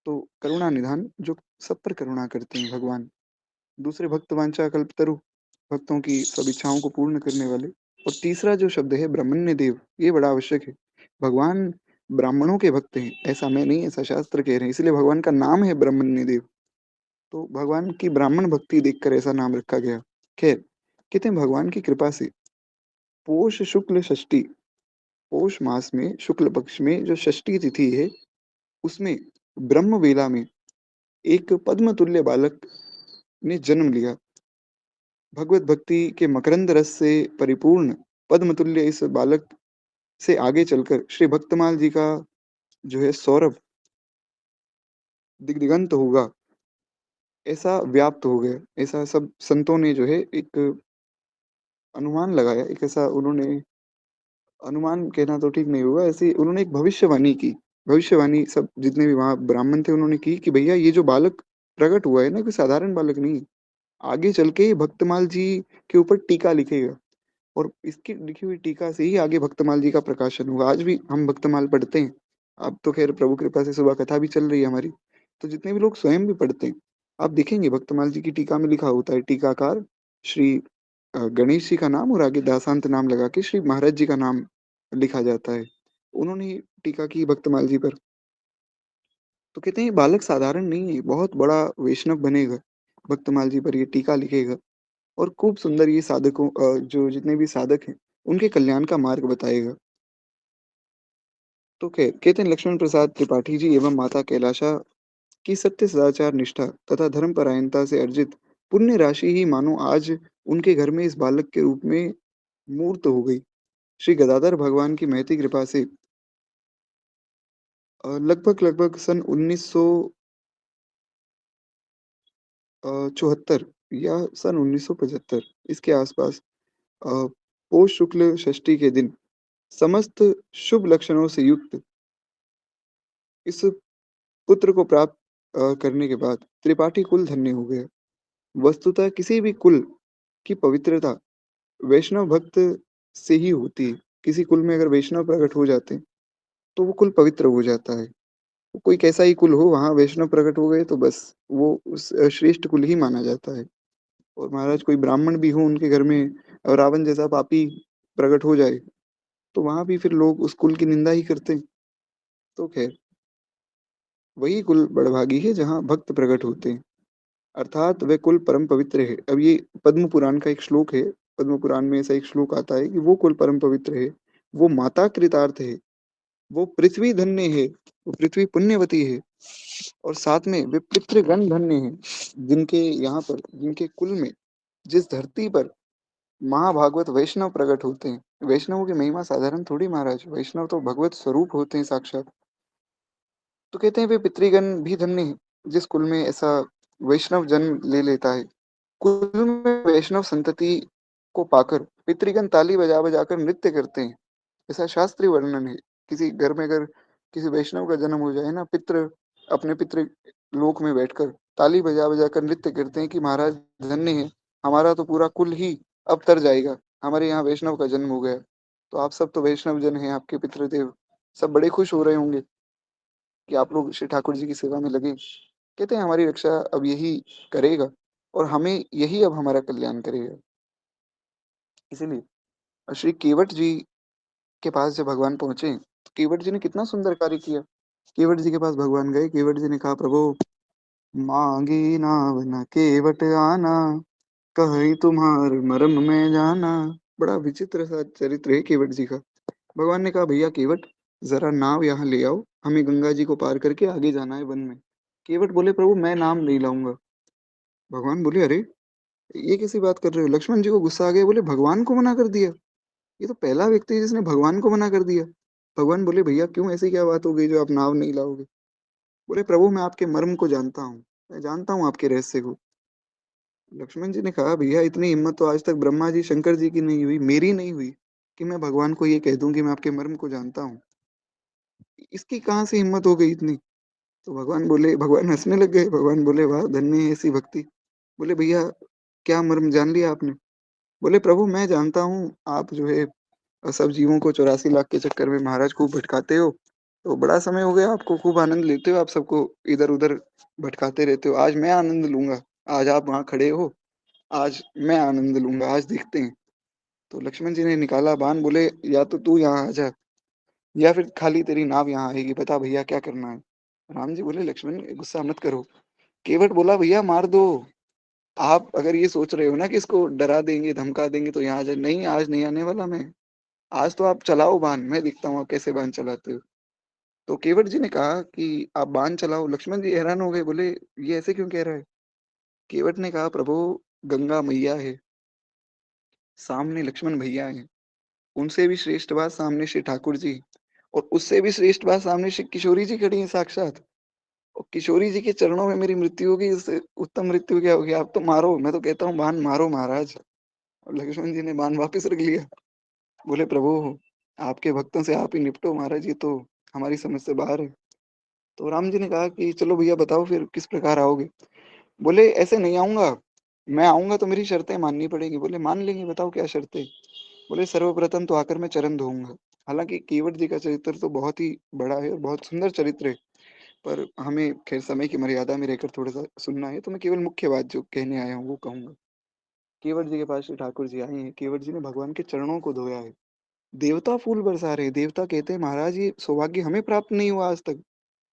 तो करुणा निधान, जो सब पर करुणा करते हैं भगवान। दूसरे भक्त वांछा कल्पतरु, भक्तों की सब इच्छाओं को पूर्ण करने वाले। और तीसरा जो शब्द है ब्राह्मण्य देव, ये बड़ा आवश्यक है। भगवान ब्राह्मणों के भक्त हैं, ऐसा मैं नहीं, ऐसा शास्त्र कह रहे हैं, इसलिए भगवान का नाम है ब्राह्मण्य देव। तो भगवान की ब्राह्मण भक्ति देखकर ऐसा नाम रखा गया। खैर, कहते हैं भगवान की कृपा से पोष शुक्ल षष्ठी, पोष मास में शुक्ल पक्ष में जो षष्ठी तिथि है, उसमें ब्रह्म वेला में एक पद्म तुल्य बालक ने जन्म लिया। भगवत भक्ति के मकरंद रस से परिपूर्ण पद्म तुल्य इस बालक से आगे चलकर श्री भक्तमाल जी का जो है सौरभ दिग्दिगंत होगा, ऐसा व्याप्त हो गया। ऐसा सब संतों ने जो है एक अनुमान लगाया, एक ऐसा उन्होंने, अनुमान कहना तो ठीक नहीं होगा, ऐसी उन्होंने एक भविष्यवाणी की। भविष्यवाणी सब जितने भी वहाँ ब्राह्मण थे उन्होंने की कि भैया ये जो बालक प्रकट हुआ है ना, कोई साधारण बालक नहीं है। आगे चल के भक्तमाल जी के ऊपर टीका लिखेगा और इसकी लिखी हुई टीका से ही आगे भक्तमाल जी का प्रकाशन हुआ। आज भी हम भक्तमाल पढ़ते हैं। अब तो खैर प्रभु कृपा से सुबह कथा भी चल रही है हमारी, तो जितने भी लोग स्वयं भी पढ़ते हैं, आप देखेंगे भक्तमाल जी की टीका में लिखा होता है, टीकाकार श्री गणेश जी का नाम और आगे दासांत नाम लगा के श्री महाराज जी का नाम लिखा जाता है। उन्होंने ही टीका की भक्तमाल जी पर। तो कहते हैं ये बालक साधारण नहीं है, बहुत बड़ा वैष्णव बनेगा, भक्तमाल जी पर ये टीका लिखेगा और खूब सुंदर ये साधकों जो जितने भी साधक हैं, उनके कल्याण का मार्ग बताएगा। तो कहते हैं लक्ष्मण प्रसाद त्रिपाठी जी एवं माता कैलाशा की सत्य सदाचार निष्ठा तथा धर्म परायणता से अर्जित पुण्य राशि ही मानो आज उनके घर में इस बालक के रूप में मूर्त हो गई। श्री गदाधर भगवान की महती कृपा से लगभग लगभग सन 1974 या सन 1975 इसके आसपास पौष शुक्ल षष्ठी के दिन समस्त शुभ लक्षणों से युक्त इस पुत्र को प्राप्त करने के बाद त्रिपाठी कुल धन्य हो गया। वस्तुतः किसी भी कुल की पवित्रता वैष्णव भक्त से ही होती है। किसी कुल में अगर वैष्णव प्रकट हो जाते हैं, तो वो कुल पवित्र हो जाता है। कोई कैसा ही कुल हो, वहाँ वैष्णव प्रकट हो गए तो बस वो उस श्रेष्ठ कुल ही माना जाता है। और महाराज कोई ब्राह्मण भी हो उनके घर में और रावण जैसा पापी प्रकट हो जाए, तो वहाँ भी फिर लोग उस कुल की निंदा ही करते हैं। तो खैर, वही कुल बड़भागी है जहाँ भक्त प्रकट होते हैं, अर्थात वह कुल परम पवित्र है। अब ये पद्म पुराण का एक श्लोक है, पद्म पुराण में ऐसा एक श्लोक आता है कि वो कुल परम पवित्र है, वो माता कृतार्थ है, वो पृथ्वी धन्य है, वो पृथ्वी पुण्यवती है, और साथ में वे पितृगण धन्य हैं, जिनके यहाँ पर, जिनके कुल में, जिस धरती पर महाभागवत वैष्णव प्रकट होते हैं। वैष्णवों की महिमा साधारण थोड़ी महाराज, वैष्णव तो भगवत स्वरूप होते हैं साक्षात। तो कहते हैं वे पितृगण भी धन्य हैं, जिस कुल में ऐसा वैष्णव जन्म ले लेता है। कुल में वैष्णव संतति को पाकर पितृगण ताली बजा बजा कर नृत्य करते हैं, ऐसा शास्त्रीय वर्णन है। किसी घर में अगर किसी वैष्णव का जन्म हो जाए ना, पितृ अपने पितृ लोक में बैठकर ताली बजा बजा कर नृत्य करते हैं कि महाराज धन्य है, हमारा तो पूरा कुल ही अब तर जाएगा, हमारे यहाँ वैष्णव का जन्म हो गया। तो आप सब तो वैष्णव जन हैं, आपके पितृदेव सब बड़े खुश हो रहे होंगे कि आप लोग श्री ठाकुर जी की सेवा में लगे। कहते हैं हमारी रक्षा अब यही करेगा, और हमें यही अब हमारा कल्याण करेगा। इसीलिए श्री केवट जी के पास जब भगवान पहुंचे, तो केवट जी ने कितना सुंदर कार्य किया। केवट जी के पास भगवान गए, केवट जी ने कहा प्रभु, मांगी नाव न केवट आना, कहीं तुम्हार मर्म में जाना। बड़ा विचित्र सा चरित्र है केवट जी का। भगवान ने कहा भैया केवट, जरा नाव यहाँ ले आओ, हमें गंगा जी को पार करके आगे जाना है वन में। केवट बोले प्रभु मैं नाम नहीं लाऊंगा। भगवान बोले अरे, ये कैसी बात कर रहे हो। लक्ष्मण जी को गुस्सा आ गया, बोले भगवान को मना कर दिया, ये तो पहला व्यक्ति है जिसने भगवान को मना कर दिया। भगवान बोले भैया क्यों, ऐसी क्या बात हो गई जो आप नाव नहीं लाओगे। बोले प्रभु मैं आपके मर्म को जानता हूँ, मैं जानता हूँ आपके रहस्य को। लक्ष्मण जी ने कहा भैया इतनी हिम्मत तो आज तक ब्रह्मा जी शंकर जी की नहीं हुई, मेरी नहीं हुई, कि मैं भगवान को ये कह दूं कि मैं आपके मर्म को जानता हूँ। इसकी कहाँ से हिम्मत हो गई इतनी। तो भगवान बोले, भगवान हंसने लग गए। भगवान बोले वाह धन्य है ऐसी भक्ति। बोले भैया क्या मर्म जान लिया आपने। बोले प्रभु मैं जानता हूँ, आप जो है सब जीवों को 84 लाख के चक्कर में महाराज खूब भटकाते हो। तो बड़ा समय हो गया, आपको खूब आनंद लेते हो, आप सबको इधर उधर भटकाते रहते हो। आज मैं आनंद लूंगा, आज आप वहां खड़े हो, आज मैं आनंद लूंगा, आज देखते हैं। तो लक्ष्मण जी ने निकाला बाण, बोले या तो तू यहाँ आ जा, या फिर खाली तेरी नाव यहाँ आएगी, बता भैया क्या करना है। राम जी बोले लक्ष्मण गुस्सा मत करो। केवट बोला भैया मार दो। आप अगर ये सोच रहे हो ना कि इसको डरा देंगे धमका देंगे तो यहाँ आ जाए, नहीं आज नहीं आने वाला मैं। आज तो आप चलाओ बाण, मैं दिखता हूँ आप कैसे बाण चलाते हो। तो केवट जी ने कहा कि आप बाण चलाओ। लक्ष्मण जी हैरान हो गए, बोले ये ऐसे क्यों कह रहा है। केवट ने कहा प्रभु, गंगा मैया है, सामने लक्ष्मण भैया है, उनसे भी श्रेष्ठ बात सामने श्री ठाकुर जी, और उससे भी श्रेष्ठ बात सामने श्री किशोरी जी खड़ी है साक्षात। और किशोरी जी के चरणों में मेरी मृत्यु होगी, इससे उत्तम मृत्यु क्या होगी। आप तो मारो, मैं तो कहता हूँ बाण मारो महाराज। और लक्ष्मण जी ने बाण वापस रख लिया। बोले प्रभु आपके भक्तों से आप ही निपटो महाराज, ये तो हमारी समझ से बाहर है। तो राम जी ने कहा कि चलो भैया बताओ फिर किस प्रकार आओगे। बोले ऐसे नहीं आऊंगा, मैं आऊंगा तो मेरी शर्तें माननी पड़ेगी। बोले मान लेंगे, बताओ क्या शर्तें। बोले सर्वप्रथम तो आकर मैं चरण धोऊंगा। हालांकि केवट जी का चरित्र तो बहुत ही बड़ा है और बहुत सुंदर चरित्र है, पर हमें खैर समय की मर्यादा में रहकर थोड़ा सा सुनना है, तो मैं केवल मुख्य बात जो कहने आया हूँ वो कहूंगा। केवट जी के पास श्री ठाकुर जी आए हैं, केवट जी ने भगवान के चरणों को धोया है। देवता फूल बरसा रहे हैं। देवता कहते हैं महाराज ये सौभाग्य हमें प्राप्त नहीं हुआ आज तक,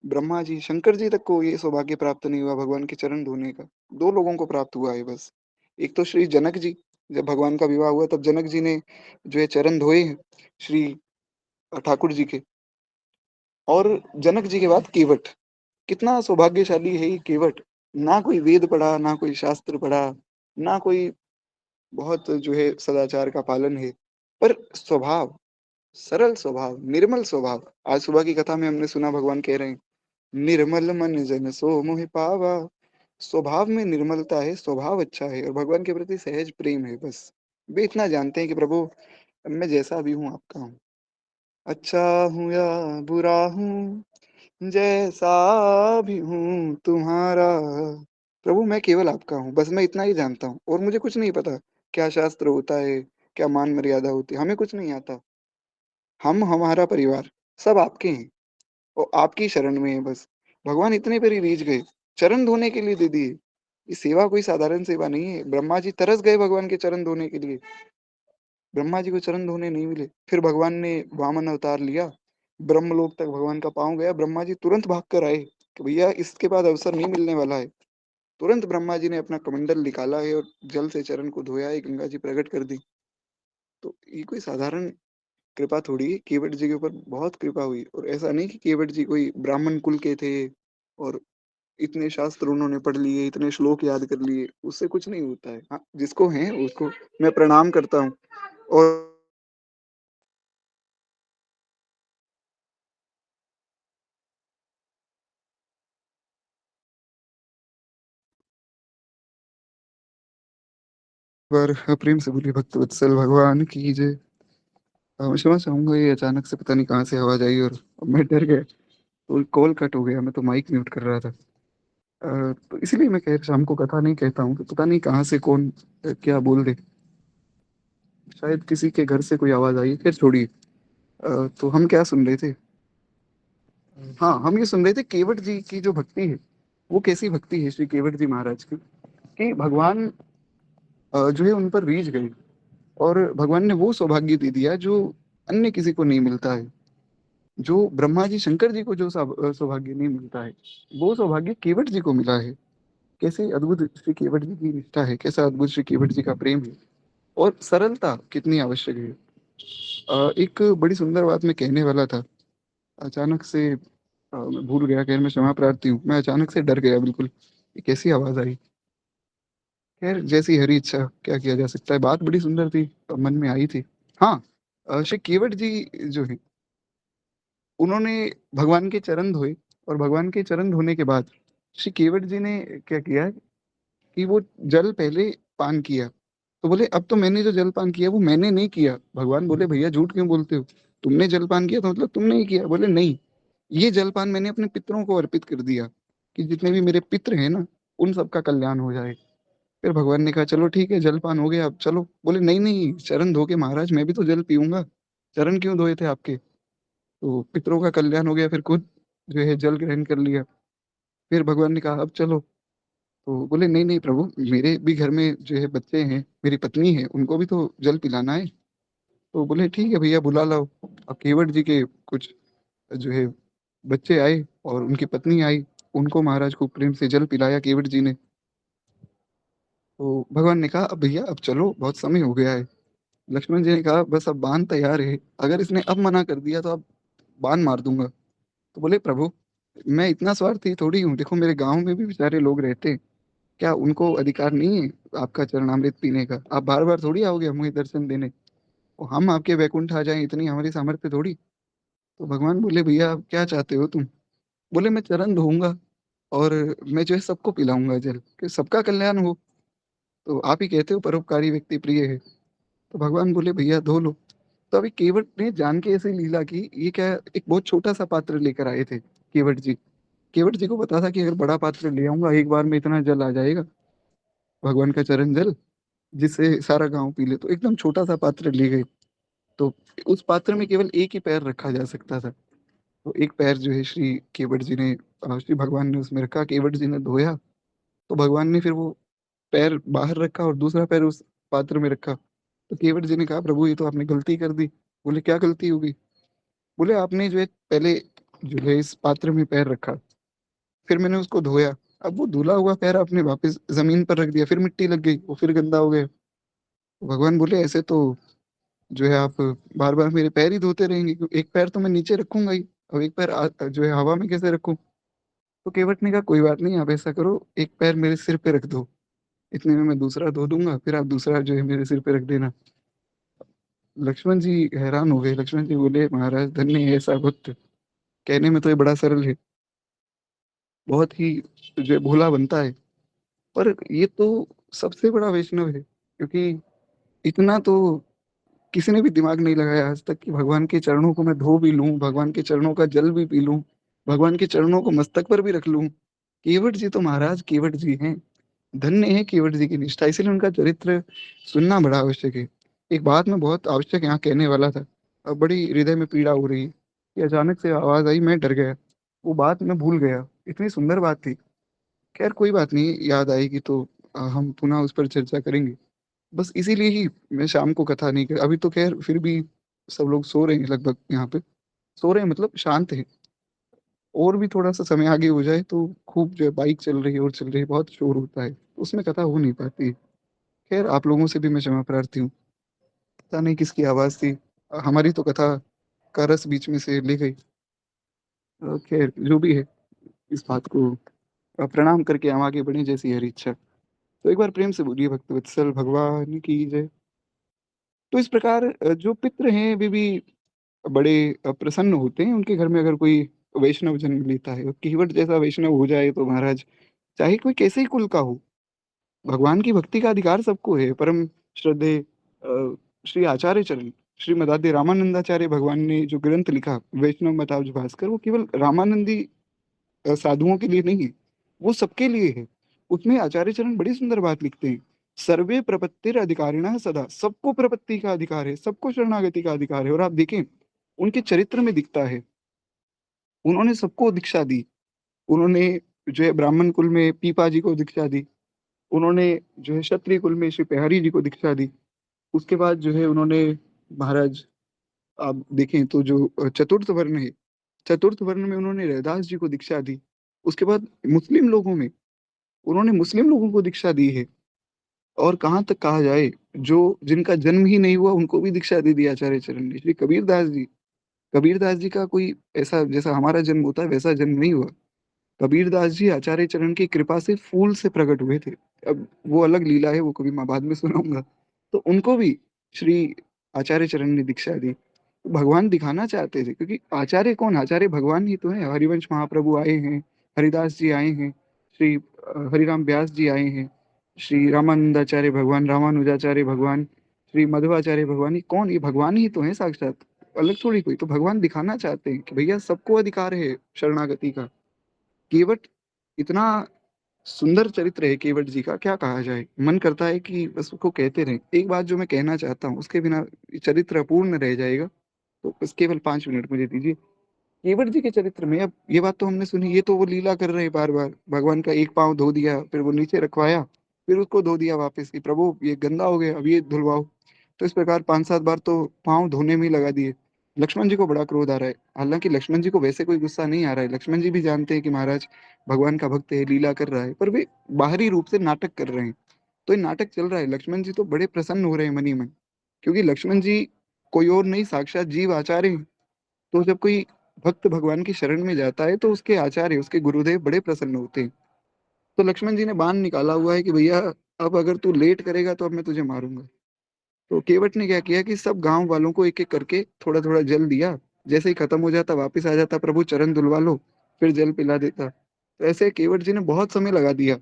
ब्रह्मा जी शंकर जी तक को ये सौभाग्य प्राप्त नहीं हुआ भगवान के चरण धोने का। दो लोगों को प्राप्त हुआ है बस। एक तो श्री जनक जी, जब भगवान का विवाह हुआ तब जनक जी ने जो है चरण धोए हैं श्री ठाकुर जी के। और जनक जी के बाद केवट, कितना सौभाग्यशाली है ये केवट। ना कोई वेद पढ़ा, ना कोई शास्त्र पढ़ा, ना कोई बहुत जो है सदाचार का पालन है, पर स्वभाव, सरल स्वभाव, निर्मल स्वभाव। आज सुबह की कथा में हमने सुना भगवान कह रहे हैं निर्मल मन जन सो मोहि पावा। स्वभाव में निर्मलता है, स्वभाव अच्छा है, और भगवान के प्रति सहज प्रेम है बस। वे इतना जानते हैं कि प्रभु मैं जैसा भी हूँ आपका हूँ, अच्छा हूँ या बुरा हूँ, जैसा भी हूँ तुम्हारा। प्रभु मैं केवल आपका हूँ, बस मैं इतना ही जानता हूँ और मुझे कुछ नहीं पता क्या शास्त्र होता है, क्या मान मर्यादा होती है, हमें कुछ नहीं आता। हम, हमारा परिवार, सब आपके हैं और आपकी शरण में है बस। भगवान इतने पर ही रीझ गए, चरण धोने के लिए दे दिए। ये सेवा कोई साधारण सेवा नहीं है। ब्रह्मा जी तरस गए भगवान के चरण धोने के लिए, ब्रह्मा जी को चरण धोने नहीं मिले। फिर भगवान ने वामन अवतार लिया, ब्रह्मलोक तक भगवान का पाँव गया, ब्रह्मा जी तुरंत भाग कर आए कि भैया इसके बाद अवसर नहीं मिलने वाला है। तुरंत ब्रह्मा जी ने अपना कमंडल निकाला है और जल से चरण को धोया है, गंगा जी प्रकट कर दी। तो ये कोई साधारण कृपा थोड़ी है, केवट जी के ऊपर बहुत कृपा हुई। और ऐसा नहीं कि केवट जी कोई ब्राह्मण कुल के थे और इतने शास्त्र उन्होंने पढ़ लिए, इतने श्लोक याद कर लिए, उससे कुछ नहीं होता है। हाँ, जिसको है उसको मैं प्रणाम करता हूँ। और बार प्रेम से बोलिए भक्त वत्सल भगवान की जय। मैं क्षमा चाहूंगा, ये अचानक से पता नहीं कहाँ से आवाज आई और मैं डर गया, तो कॉल कट हो गया। मैं तो माइक म्यूट कर रहा था। तो इसीलिए मैं कह शाम को कथा नहीं कहता हूँ, तो पता नहीं कहाँ से कौन क्या बोल दे। शायद किसी के घर से कोई आवाज आई। फिर छोड़िए। तो हम क्या सुन रहे थे? हाँ, हम ये सुन रहे थे केवट जी की जो भक्ति है, वो कैसी भक्ति है श्री केवट जी महाराज की, कि भगवान जो है उन पर रीझ गए और भगवान ने वो सौभाग्य दे दिया जो अन्य किसी को नहीं मिलता है। जो ब्रह्मा जी शंकर जी को जो सौभाग्य नहीं मिलता है, वो सौभाग्य केवट जी को मिला है। कैसे अद्भुत श्री केवट जी की निष्ठा है, कैसा अद्भुत श्री केवट जी का प्रेम है, और सरलता कितनी आवश्यक है। एक बड़ी सुंदर बात मैं कहने वाला था, अचानक से मैं भूल गया। खैर मैं क्षमा प्रार्थी हूँ, मैं अचानक से डर गया बिल्कुल। ये कैसी आवाज आई? खैर जैसी हरी इच्छा, क्या किया जा सकता है। बात बड़ी सुंदर थी, मन में आई थी। हाँ, श्री केवट जी जो है, उन्होंने भगवान के चरण धोए, और भगवान के चरण धोने के बाद श्री केवट जी ने क्या किया कि वो जल पहले पान किया। तो बोले अब तो मैंने जो जल पान किया वो मैंने नहीं किया। भगवान बोले भैया झूठ क्यों बोलते हो, तुमने जल पान किया तो मतलब तुमने ही किया। बोले नहीं, ये जलपान मैंने अपने पितरों को अर्पित कर दिया, कि जितने भी मेरे पित्र हैं ना, उन सबका कल्याण हो जाए। फिर भगवान ने कहा चलो ठीक है, जलपान हो गया, अब चलो। बोले नहीं नहीं, चरण धो के महाराज मैं भी तो जल पीऊंगा, चरण क्यों धोए थे आपके? तो पितरों का कल्याण हो गया, फिर खुद जो है जल ग्रहण कर लिया। फिर भगवान ने कहा अब चलो। तो बोले नहीं नहीं प्रभु, मेरे भी घर में जो है बच्चे हैं, मेरी पत्नी है, उनको भी तो जल पिलाना है। तो बोले ठीक है भैया, बुला लाओ। अब केवट जी के कुछ जो है बच्चे आए और उनकी पत्नी आई, उनको महाराज को प्रेम से जल पिलाया केवट जी ने। तो भगवान ने कहा अब भैया अब चलो, बहुत समय हो गया है। लक्ष्मण जी ने कहा बस अब बाण तैयार है, अगर इसने अब मना कर दिया तो अब बाण मार दूंगा। तो बोले प्रभु, मैं इतना स्वार्थी थोड़ी हूँ, देखो मेरे गांव में भी बेचारे लोग रहते हैं, क्या उनको अधिकार नहीं है आपका चरणामृत पीने का? आप बार बार थोड़ी आओगे हमें दर्शन देने, और हम आपके वैकुंठ आ जाएं, इतनी हमारी सामर्थ्य थोड़ी। तो भगवान बोले भैया अब क्या चाहते हो तुम? बोले मैं चरण धोऊंगा और मैं जो है सबको पिलाऊंगा जल, कि सबका कल्याण हो। तो आप ही कहते हो परोपकारी व्यक्ति प्रिय है। तो भगवान बोले भैया धो लो। तो अभी केवट ने जान के ऐसे लीला की, ये क्या, एक बहुत छोटा सा पात्र लेकर आए थे केवट जी। केवट जी को पता था कि अगर बड़ा पात्र ले आऊंगा एक बार में इतना जल आ जाएगा, भगवान का चरण जल, जिससे सारा गांव पी ले। तो एकदम छोटा सा पात्र ले गए। तो उस पात्र में केवल एक ही पैर रखा जा सकता था। तो एक पैर जो है श्री केवट जी ने, श्री भगवान ने उसमें रखा, केवट जी ने धोया। तो भगवान ने फिर वो पैर बाहर रखा और दूसरा पैर उस पात्र में रखा। तो केवट जी ने कहा प्रभु ये तो आपने गलती कर दी। बोले क्या गलती होगी? बोले आपने जो है पहले जो है इस पात्र में पैर रखा, फिर मैंने उसको धोया, अब वो धुला हुआ पैर आपने वापस जमीन पर रख दिया, फिर मिट्टी लग गई, वो फिर गंदा हो गया। तो भगवान बोले ऐसे तो जो है आप बार बार मेरे पैर ही धोते रहेंगे, क्योंकि एक पैर तो मैं नीचे रखूंगा ही, अब एक पैर जो है हवा में कैसे रखूं? तो केवट ने कहा कोई बात नहीं, आप ऐसा करो, एक पैर मेरे सिर पे रख दो, इतने में मैं दूसरा धो दूंगा, फिर आप दूसरा जो है मेरे सिर पे रख देना। लक्ष्मण जी हैरान हो गए। लक्ष्मण जी बोले महाराज धन्य है ऐसा भक्त, कहने में तो ये बड़ा सरल है, बहुत ही जो है भोला बनता है, पर ये तो सबसे बड़ा वैष्णव है, क्योंकि इतना तो किसी ने भी दिमाग नहीं लगाया आज तक कि भगवान के चरणों को मैं धो भी लूं, भगवान के चरणों का जल भी पी लूं, भगवान के चरणों को मस्तक पर भी रख लूं। केवट जी तो महाराज केवट जी हैं। धन्य है केवट जी की निष्ठा, इसीलिए उनका चरित्र सुनना बड़ा आवश्यक है। एक बात मैं बहुत आवश्यक यहाँ कहने वाला था। अब बड़ी हृदय में पीड़ा हो रही है कि अचानक से आवाज आई, मैं डर गया। वो बात मैं भूल गया, इतनी सुंदर बात थी। खैर कोई बात नहीं, याद आएगी तो हम पुनः उस पर चर्चा करेंगे। बस इसीलिए ही मैं शाम को कथा नहीं कर, अभी तो खैर फिर भी सब लोग सो रहे हैं लगभग यहाँ पे। सो रहे हैं मतलब शांत है। और भी थोड़ा सा समय आगे हो जाए तो खूब जो है बाइक चल रही है और चल रही है, बहुत शोर होता है, उसमें कथा हो नहीं पाती है। खैर आप लोगों से भी मैं क्षमा प्रार्थी हूँ। पता नहीं किसकी आवाज थी, हमारी तो कथा का रस बीच में से ले गई। खैर जो भी है, इस बात को प्रणाम करके हम आगे बढ़े, जैसी हरी इच्छा। तो एक बार प्रेम से बोलिए भक्त वत्सल भगवान की जय। तो इस प्रकार जो पितृ हैं वे भी बड़े प्रसन्न होते हैं उनके घर में अगर कोई वैष्णव जन्म लेता है। और केवट जैसा वैष्णव हो जाए तो महाराज, चाहे कोई कैसे ही कुल का हो, भगवान की भक्ति का अधिकार सबको है। परम श्रद्धेय श्री आचार्य चरण श्रीमद आद्य रामानंदाचार्य भगवान ने जो ग्रंथ लिखा वैष्णव मताब्ज भास्कर, वो केवल रामानंदी साधुओं के लिए नहीं है, वो सबके लिए है। उसमें आचार्य चरण बड़ी सुंदर बात लिखते हैं। सर्वे प्रपत्तिर अधिकारिणः सदा, सबको प्रपत्ति का अधिकार है, सबको शरणागति का अधिकार है। और आप देखें उनके चरित्र में दिखता है, उन्होंने सबको दीक्षा दी। उन्होंने जो है ब्राह्मण कुल में पीपा जी को दीक्षा दी, उन्होंने जो है क्षत्रिय कुल में श्री बिहारी जी को दीक्षा दी। उसके बाद जो है उन्होंने महाराज, आप देखें तो जो चतुर्थ वर्ण है, चतुर्थ वर्ण में उन्होंने रैदास जी को दीक्षा दी। उसके बाद मुस्लिम लोगों में उन्होंने मुस्लिम लोगों को दीक्षा दी है। और कहाँ तक कहा जाए, जो जिनका जन्म ही नहीं हुआ उनको भी दीक्षा दे दी आचार्य चरण ने। श्री कबीरदास जी, कबीरदास जी का कोई ऐसा जैसा हमारा जन्म होता है वैसा जन्म नहीं हुआ। कबीरदास जी आचार्य चरण की कृपा से फूल से प्रकट हुए थे। अब वो अलग लीला है, वो कभी मैं बाद में सुनाऊंगा। तो उनको भी श्री आचार्य चरण ने दीक्षा दी। तो भगवान दिखाना चाहते थे, क्योंकि आचार्य कौन, आचार्य भगवान ही तो है। हरिवंश महाप्रभु आए हैं, हरिदास जी आए हैं, श्री हरिराम व्यास जी आए हैं, श्री रामानंदाचार्य भगवान, रामानुजाचार्य भगवान, श्री मध्वाचार्य भगवान, ये कौन, ये भगवान ही तो है साक्षात, अलग थोड़ी कोई। तो भगवान दिखाना चाहते हैं कि भैया सबको अधिकार है शरणागति का। केवट इतना सुंदर चरित्र है केवट जी का, क्या कहा जाए, मन करता है कि बस उसको कहते रहें। एक बात जो मैं कहना चाहता हूँ, उसके बिना ये चरित्र अपूर्ण रह जाएगा, तो बस केवल 5 मिनट मुझे दीजिए। केवट जी के चरित्र में, अब ये बात तो हमने सुनी, ये तो वो लीला कर रहे हैं बार बार, भगवान का एक पाँव धो दिया, फिर वो नीचे रखवाया, फिर उसको धो दिया वापस कि प्रभु ये गंदा हो गया, अब ये धुलवाओ। तो इस प्रकार 5-7 बार तो पाँव धोने में ही लगा दिए। लक्ष्मण जी को बड़ा क्रोध आ रहा है। हालांकि लक्ष्मण जी को वैसे कोई गुस्सा नहीं आ रहा है, लक्ष्मण जी भी जानते हैं कि महाराज भगवान का भक्त है, लीला कर रहा है, पर वे बाहरी रूप से नाटक कर रहे हैं। तो ये नाटक चल रहा है, लक्ष्मण जी तो बड़े प्रसन्न हो रहे हैं मनी मन, क्योंकि लक्ष्मण जी कोई और नहीं, साक्षात जीव आचार्य हैं। तो जब कोई भक्त भगवान की शरण में जाता है तो उसके आचार्य, उसके गुरुदेव बड़े प्रसन्न होते हैं। तो लक्ष्मण जी ने बाण निकाला हुआ है कि भैया अब अगर तू लेट करेगा तो अब मैं तुझे मारूंगा। तो केवट ने क्या किया कि सब गांव वालों को एक एक करके थोड़ा थोड़ा जल दिया। जैसे ही खत्म हो जाता वापिस आ जाता, प्रभु चरण धुलवा लो, फिर जल पिला देता। तो ऐसे केवट जी ने बहुत समय लगा दिया।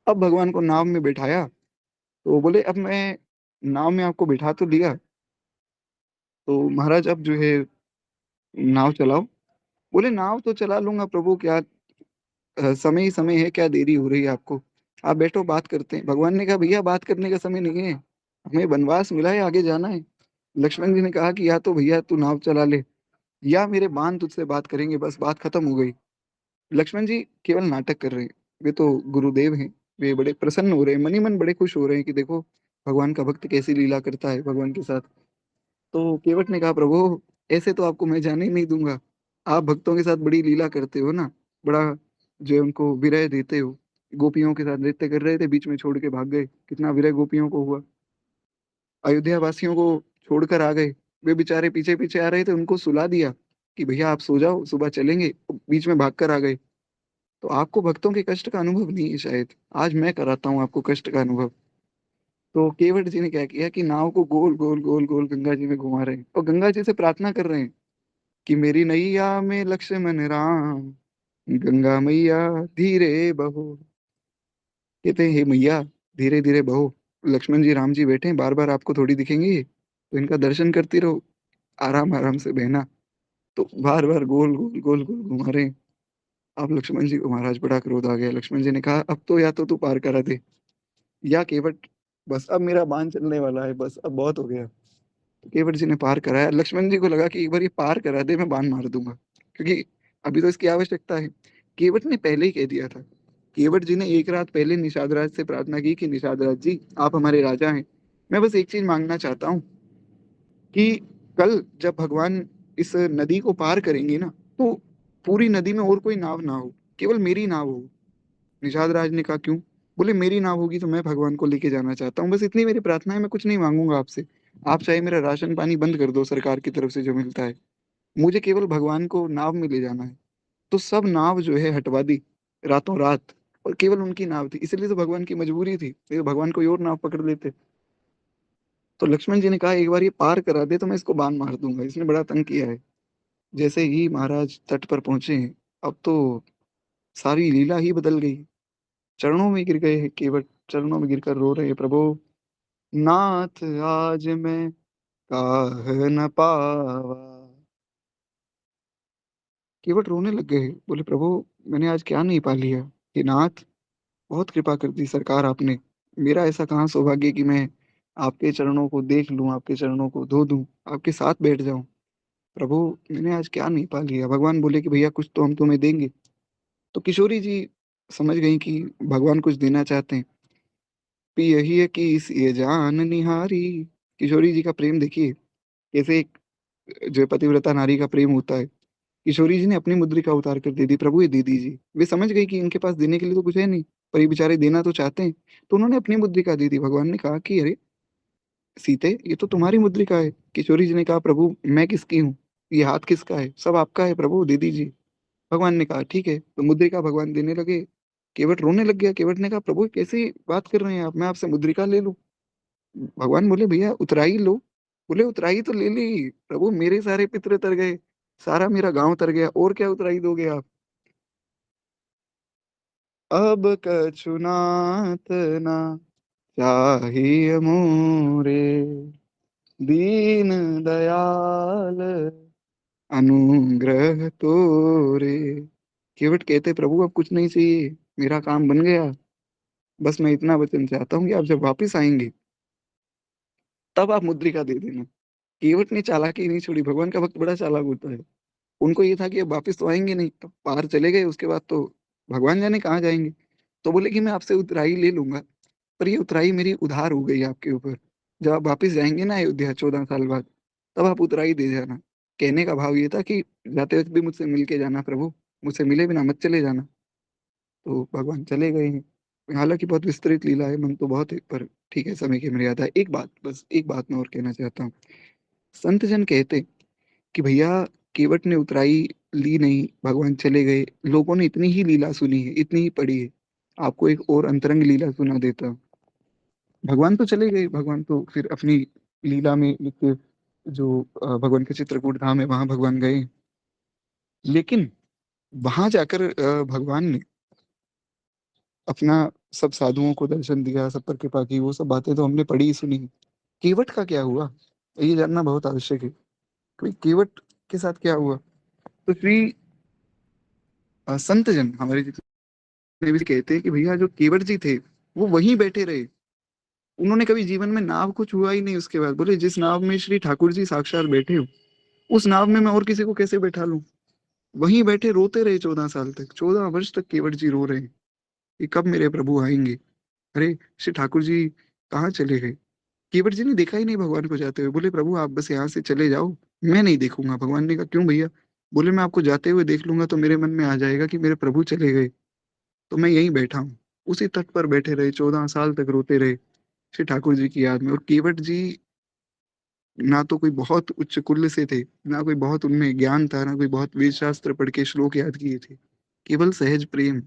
अब भगवान को नाव में बैठाया, तो वो बोले अब मैं नाव में आपको बिठा तो लिया, तो महाराज अब जो है नाव चलाओ। बोले नाव तो चला लूंगा प्रभु, क्या समय ही समय है, क्या देरी हो रही है आपको, आप बैठो बात करते हैं। भगवान ने कहा भैया बात करने का समय नहीं है, हमें वनवास मिला है, आगे जाना है। लक्ष्मण जी ने कहा कि या तो भैया तू नाव चला ले, या मेरे बाण तुझसे बात करेंगे, बस बात खत्म हो गई। लक्ष्मण जी केवल नाटक कर रहे हैं, वे तो गुरुदेव हैं। वे बड़े प्रसन्न हो रहे हैं, मनी मन बड़े खुश हो रहे हैं कि देखो भगवान का भक्त कैसी लीला करता है भगवान के साथ। तो केवट ने कहा प्रभु ऐसे तो आपको मैं जाने ही नहीं दूंगा, आप भक्तों के साथ बड़ी लीला करते हो ना, बड़ा जो है उनको विरह देते हो। गोपियों के साथ नृत्य कर रहे थे, बीच में छोड़ के भाग गए, कितना विरह गोपियों को हुआ। अयोध्या वासियों को छोड़कर आ गए, वे बेचारे पीछे पीछे आ रहे थे, उनको सुला दिया कि भैया आप सो जाओ सुबह चलेंगे, बीच में भाग कर आ गए। तो आपको भक्तों के कष्ट का अनुभव नहीं है शायद, आज मैं कराता हूँ आपको कष्ट का अनुभव। तो केवट जी ने क्या किया कि नाव को गोल गोल गोल गोल गंगा जी में घुमा रहे हैं, और गंगा जी से प्रार्थना कर रहे हैं कि मेरी नैया में लक्ष्मण राम, गंगा मैया धीरे बहो। कहते हैं हे मैया धीरे धीरे बहो, लक्ष्मण जी राम जी बैठे हैं, बार बार आपको थोड़ी दिखेंगे, तो इनका दर्शन करती रहो, आराम आराम से बहना। तो बार बार गोल गोल गोल गोल घुमा रहे हैं। अब लक्ष्मण जी को महाराज बड़ा क्रोध आ गया। लक्ष्मण जी ने कहा अब तो या तो तू पार करा दे, या केवट बस अब मेरा बाण चलने वाला है, बस अब बहुत हो गया। तो केवट जी ने पार कराया। लक्ष्मण जी को लगा कि एक बार ये पार करा दे, मैं बाण मार दूंगा, क्योंकि अभी तो इसकी आवश्यकता है। केवट ने पहले ही कह दिया था। केवट जी ने एक रात पहले निषाद राज से प्रार्थना की कि निषाद राज जी, आप हमारे राजा हैं, मैं बस एक चीज मांगना चाहता हूँ कि कल जब भगवान इस नदी को पार करेंगे ना, तो पूरी नदी में और कोई नाव ना हो, केवल मेरी नाव हो। निषाद राज ने कहा क्यों? बोले मेरी नाव होगी तो मैं भगवान को लेके जाना चाहता हूँ, बस इतनी मेरी प्रार्थना है, मैं कुछ नहीं मांगूंगा आपसे। आप चाहे मेरा राशन पानी बंद कर दो सरकार की तरफ से जो मिलता है, मुझे केवल भगवान को नाव में ले जाना है। तो सब नाव जो है हटवा दी रातों रात, और केवल उनकी नाव थी, इसलिए तो भगवान की मजबूरी थी, नहीं तो भगवान कोई और नाव पकड़ लेते। तो लक्ष्मण जी ने कहा एक बार ये पार करा दे तो मैं इसको बाण मार दूंगा, इसने बड़ा तंग किया है। जैसे ही महाराज तट पर पहुंचे, अब तो सारी लीला ही बदल गई। चरणों में गिर गए हैं केवट, चरणों में गिरकर रो रहे हैं, प्रभु नाथ आज मैं काह न पावा। केवट रोने लग गए, बोले प्रभु मैंने आज क्या नहीं पा लिया। कि नाथ, बहुत कृपा कर दी सरकार आपने, मेरा ऐसा कहाँ सौभाग्य कि मैं आपके चरणों को देख लूं, आपके चरणों को धो दूं, आपके साथ बैठ जाऊं। प्रभु मैंने आज क्या नहीं पा लिया। भगवान बोले कि भैया कुछ तो हम तुम्हें देंगे। तो किशोरी जी समझ गई कि भगवान कुछ देना चाहते हैं। पियहिए की ये जान निहारी। किशोरी जी का प्रेम देखिए, कैसे एक जो पतिव्रता नारी का प्रेम होता है। किशोरी जी ने अपनी मुद्रिका उतार कर दे दी, प्रभु ये दे दीजिए। वे समझ गई कि इनके पास देने के लिए तो कुछ है नहीं, पर ये बेचारे देना तो चाहते हैं, तो उन्होंने अपनी मुद्रिका दे दी। भगवान ने कहा कि अरे सीते, ये तो तुम्हारी मुद्रिका है। किशोरी जी ने कहा प्रभु मैं किसकी हूँ, ये हाथ किसका है, सब आपका है, प्रभु दे दीजिए। भगवान ने कहा ठीक है, तो मुद्रिका भगवान देने लगे। केवट रोने लग गया। केवट ने कहा प्रभु कैसी बात कर रहे हैं आप, मैं आपसे मुद्रिका ले लूं? भगवान बोले भैया उतराई लो। बोले उतराई तो ले ली प्रभु, मेरे सारे पितृ तर गए, सारा मेरा गांव तर गया, और क्या उतराई दोगे आप? अब कछु नाथ ना चाहिए मोरे, दीन दयाल अनुग्रह तोरे। केवट कहते प्रभु अब कुछ नहीं चाहिए, मेरा काम बन गया। बस मैं इतना वचन चाहता हूँ कि आप जब वापिस आएंगे तब आप मुद्रिका दे देना। केवट ने चालाकी नहीं छोड़ी, भगवान का भक्त बड़ा चालाक होता है। उनको ये था कि अब वापिस तो आएंगे नहीं, अब पार चले गए उसके बाद तो भगवान जाने कहाँ जाएंगे। तो बोले कि मैं आपसे उतराई ले लूंगा, पर ये उतराई मेरी उधार हो गई आपके ऊपर। जब आप वापिस जाएंगे ना अयोध्या 14 साल बाद, तब आप उतराई दे जाना। कहने का भाव ये था कि जाते वक्त भी मुझसे मिल के जाना प्रभु, मुझसे मिले बिना मत चले जाना। तो भगवान चले गए हैं। हालांकि बहुत विस्तृत लीला है, मन तो बहुत है, पर ठीक है समय की मर्यादा है। एक बात, बस एक बात मैं और कहना चाहता हूँ। संत जन कहते कि भैया केवट ने उतराई ली नहीं, भगवान चले गए, लोगों ने इतनी ही लीला सुनी है, इतनी ही पढ़ी है, आपको एक और अंतरंग लीला सुना देता हूं। भगवान तो चले गए, भगवान तो फिर अपनी लीला में एक जो भगवान का चित्रकूट धाम है वहां भगवान गए। लेकिन वहां जाकर भगवान ने अपना सब साधुओं को दर्शन दिया, सब पर कृपा की, वो सब बातें तो हमने पढ़ी ही सुनी। केवट का क्या हुआ, ये जानना बहुत आवश्यक है कि केवट के साथ क्या हुआ। तो श्री संत जन हमारे जितने भी कहते हैं कि भैया जो केवट जी थे वो वहीं बैठे रहे, उन्होंने कभी जीवन में नाव को छुआ ही नहीं। उसके बाद बोले जिस नाव में श्री ठाकुर जी साक्षात बैठे हो, उस नाव में मैं और किसी को कैसे बैठा लूं? वहीं बैठे रोते रहे 14 साल तक, 14 वर्ष तक केवट जी रो रहे हैं कि कब मेरे प्रभु आएंगे। अरे श्री ठाकुर जी कहाँ चले गए? केवट जी ने देखा ही नहीं भगवान को जाते हुए। बोले प्रभु आप बस यहाँ से चले जाओ, मैं नहीं देखूंगा। भगवान ने कहा क्यों भैया? बोले मैं आपको जाते हुए देख लूंगा तो मेरे मन में आ जाएगा कि मेरे प्रभु चले गए, तो मैं यहीं बैठा हूँ। उसी तट पर बैठे रहे, 14 साल तक रोते रहे श्री ठाकुर जी की याद में। और केवट जी ना तो कोई बहुत उच्च कुल से थे, ना कोई बहुत उनमें ज्ञान था, ना कोई बहुत वेद शास्त्र पढ़ के श्लोक याद किए थे, केवल सहज प्रेम।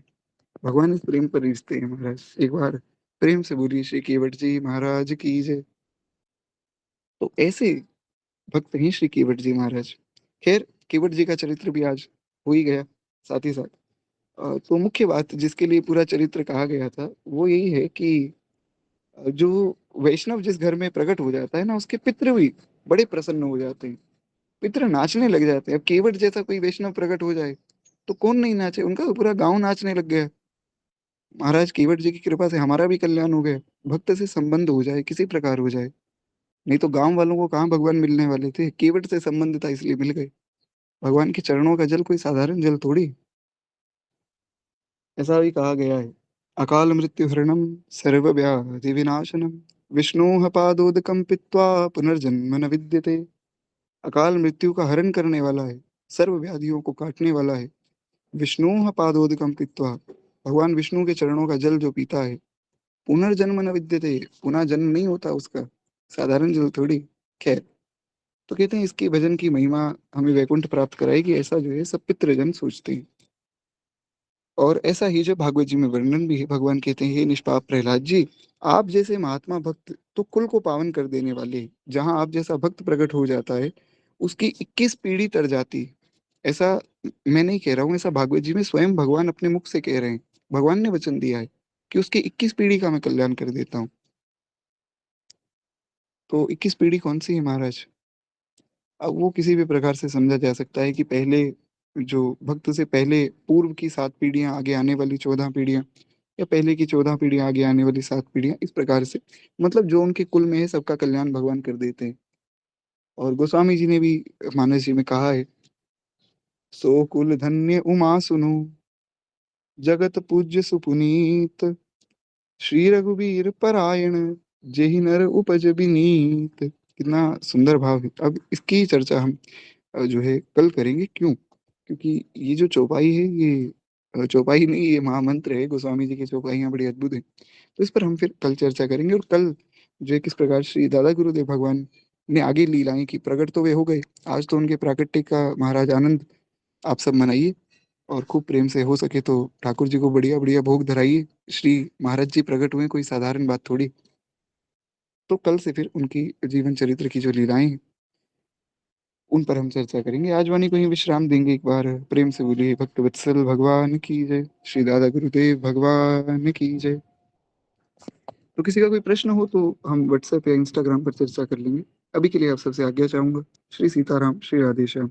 भगवान इस प्रेम पर रिश्ते हैं महाराज। एक बार प्रेम से बोलिए श्री केवट जी महाराज की जय। तो ऐसे भक्त हैं श्री केवट जी महाराज। खैर केवट जी का चरित्र भी आज हो ही गया। साथ ही साथ तो मुख्य बात जिसके लिए पूरा चरित्र कहा गया था वो यही है कि जो वैष्णव जिस घर में प्रकट हो जाता है ना, उसके पितृ भी बड़े प्रसन्न हो जाते हैं, पितृ नाचने लग जाते हैं। अब केवट जैसा कोई वैष्णव प्रकट हो जाए तो कौन नहीं नाचे, उनका तो पूरा गांव नाचने लग गया। महाराज केवट जी की कृपा से हमारा भी कल्याण हो गया, भक्त से संबंध हो जाए किसी प्रकार हो जाए, नहीं तो गांव वालों को कहाँ भगवान मिलने वाले थे, केवट से संबंध था इसलिए मिल गए। भगवान के चरणों का जल कोई साधारण जल थोड़ी। ऐसा भी कहा गया है, अकाल मृत्यु हरणम सर्व व्याधि विनाशनम विष्णु पादोदकम पित्वा पुनर्जन्म न विद्यते। अकाल मृत्यु का हरण करने वाला है, सर्व व्याधियों को काटने वाला है, विष्णु पादोदकम पित्वा, भगवान विष्णु के चरणों का जल जो पीता है, पुनर्जन्म न विद्यते, पुनः जन्म नहीं होता उसका, साधारण जल थोड़ी। खैर, तो कहते हैं इसकी भजन की महिमा हमें वैकुंठ प्राप्त कराएगी, ऐसा जो है सब पितृजन सोचते हैं। और ऐसा ही जो भागवत जी में वर्णन भी है, भगवान कहते हैं, हे निष्पाप प्रहलाद जी, आप जैसे महात्मा भक्त तो कुल को पावन कर देने वाले हैं। जहां आप जैसा भक्त प्रकट हो जाता है, उसकी 21 पीढ़ी तर जाती है। ऐसा मैं नहीं कह रहा हूँ, ऐसा भागवत जी में स्वयं भगवान अपने मुख से कह रहे हैं। भगवान ने वचन दिया है कि उसकी 21 पीढ़ी का मैं कल्याण कर देता हूँ। तो 21 पीढ़ी कौन सी है महाराज? अब वो किसी भी प्रकार से समझा जा सकता है कि पहले जो भक्त से पहले पूर्व की 7 पीढ़ियां, आगे आने वाली 14 पीढ़ियां, या पहले की 14 पीढ़ियां, आगे आने वाली 7 पीढ़ियां, इस प्रकार से मतलब जो उनके कुल में है सबका कल्याण भगवान कर देते हैं। और गोस्वामी जी ने भी मानस जी में कहा है, सो कुल धन्य उमा सुनु, जगत पूज्य सुपुनीत, श्री रघुवीर परायण, जेहि नर उपज बिनीत। कितना सुंदर भाव है। अब इसकी चर्चा हम जो है कल करेंगे। क्यों? क्योंकि ये जो चौपाई है, ये चौपाई नहीं, ये महामंत्र है। गोस्वामी जी की चौपाइयाँ बड़ी अद्भुत है। तो इस पर हम फिर कल चर्चा करेंगे। और कल जो है किस प्रकार श्री दादा गुरुदेव भगवान ने आगे लीलाएं की, प्रकट तो वे हो गए, आज तो उनके प्राकट्य का महाराज आनंद आप सब मनाइए। और खूब प्रेम से हो सके तो ठाकुर जी को बढ़िया बढ़िया भोग धराइए। श्री महाराज जी प्रकट हुए, कोई साधारण बात थोड़ी। तो कल से फिर उनकी जीवन चरित्र की जो लीलाएं हैं, उन पर हम चर्चा करेंगे। आज वाणी को ही विश्राम देंगे। एक बार प्रेम से बोलिए, भक्त वत्सल भगवान की जय, श्री दादा गुरुदेव भगवान की जय। तो किसी का कोई प्रश्न हो तो हम व्हाट्सएप या इंस्टाग्राम पर चर्चा कर लेंगे। अभी के लिए आप सबसे आज्ञा चाहूंगा। श्री सीताराम, श्री राधेश्याम।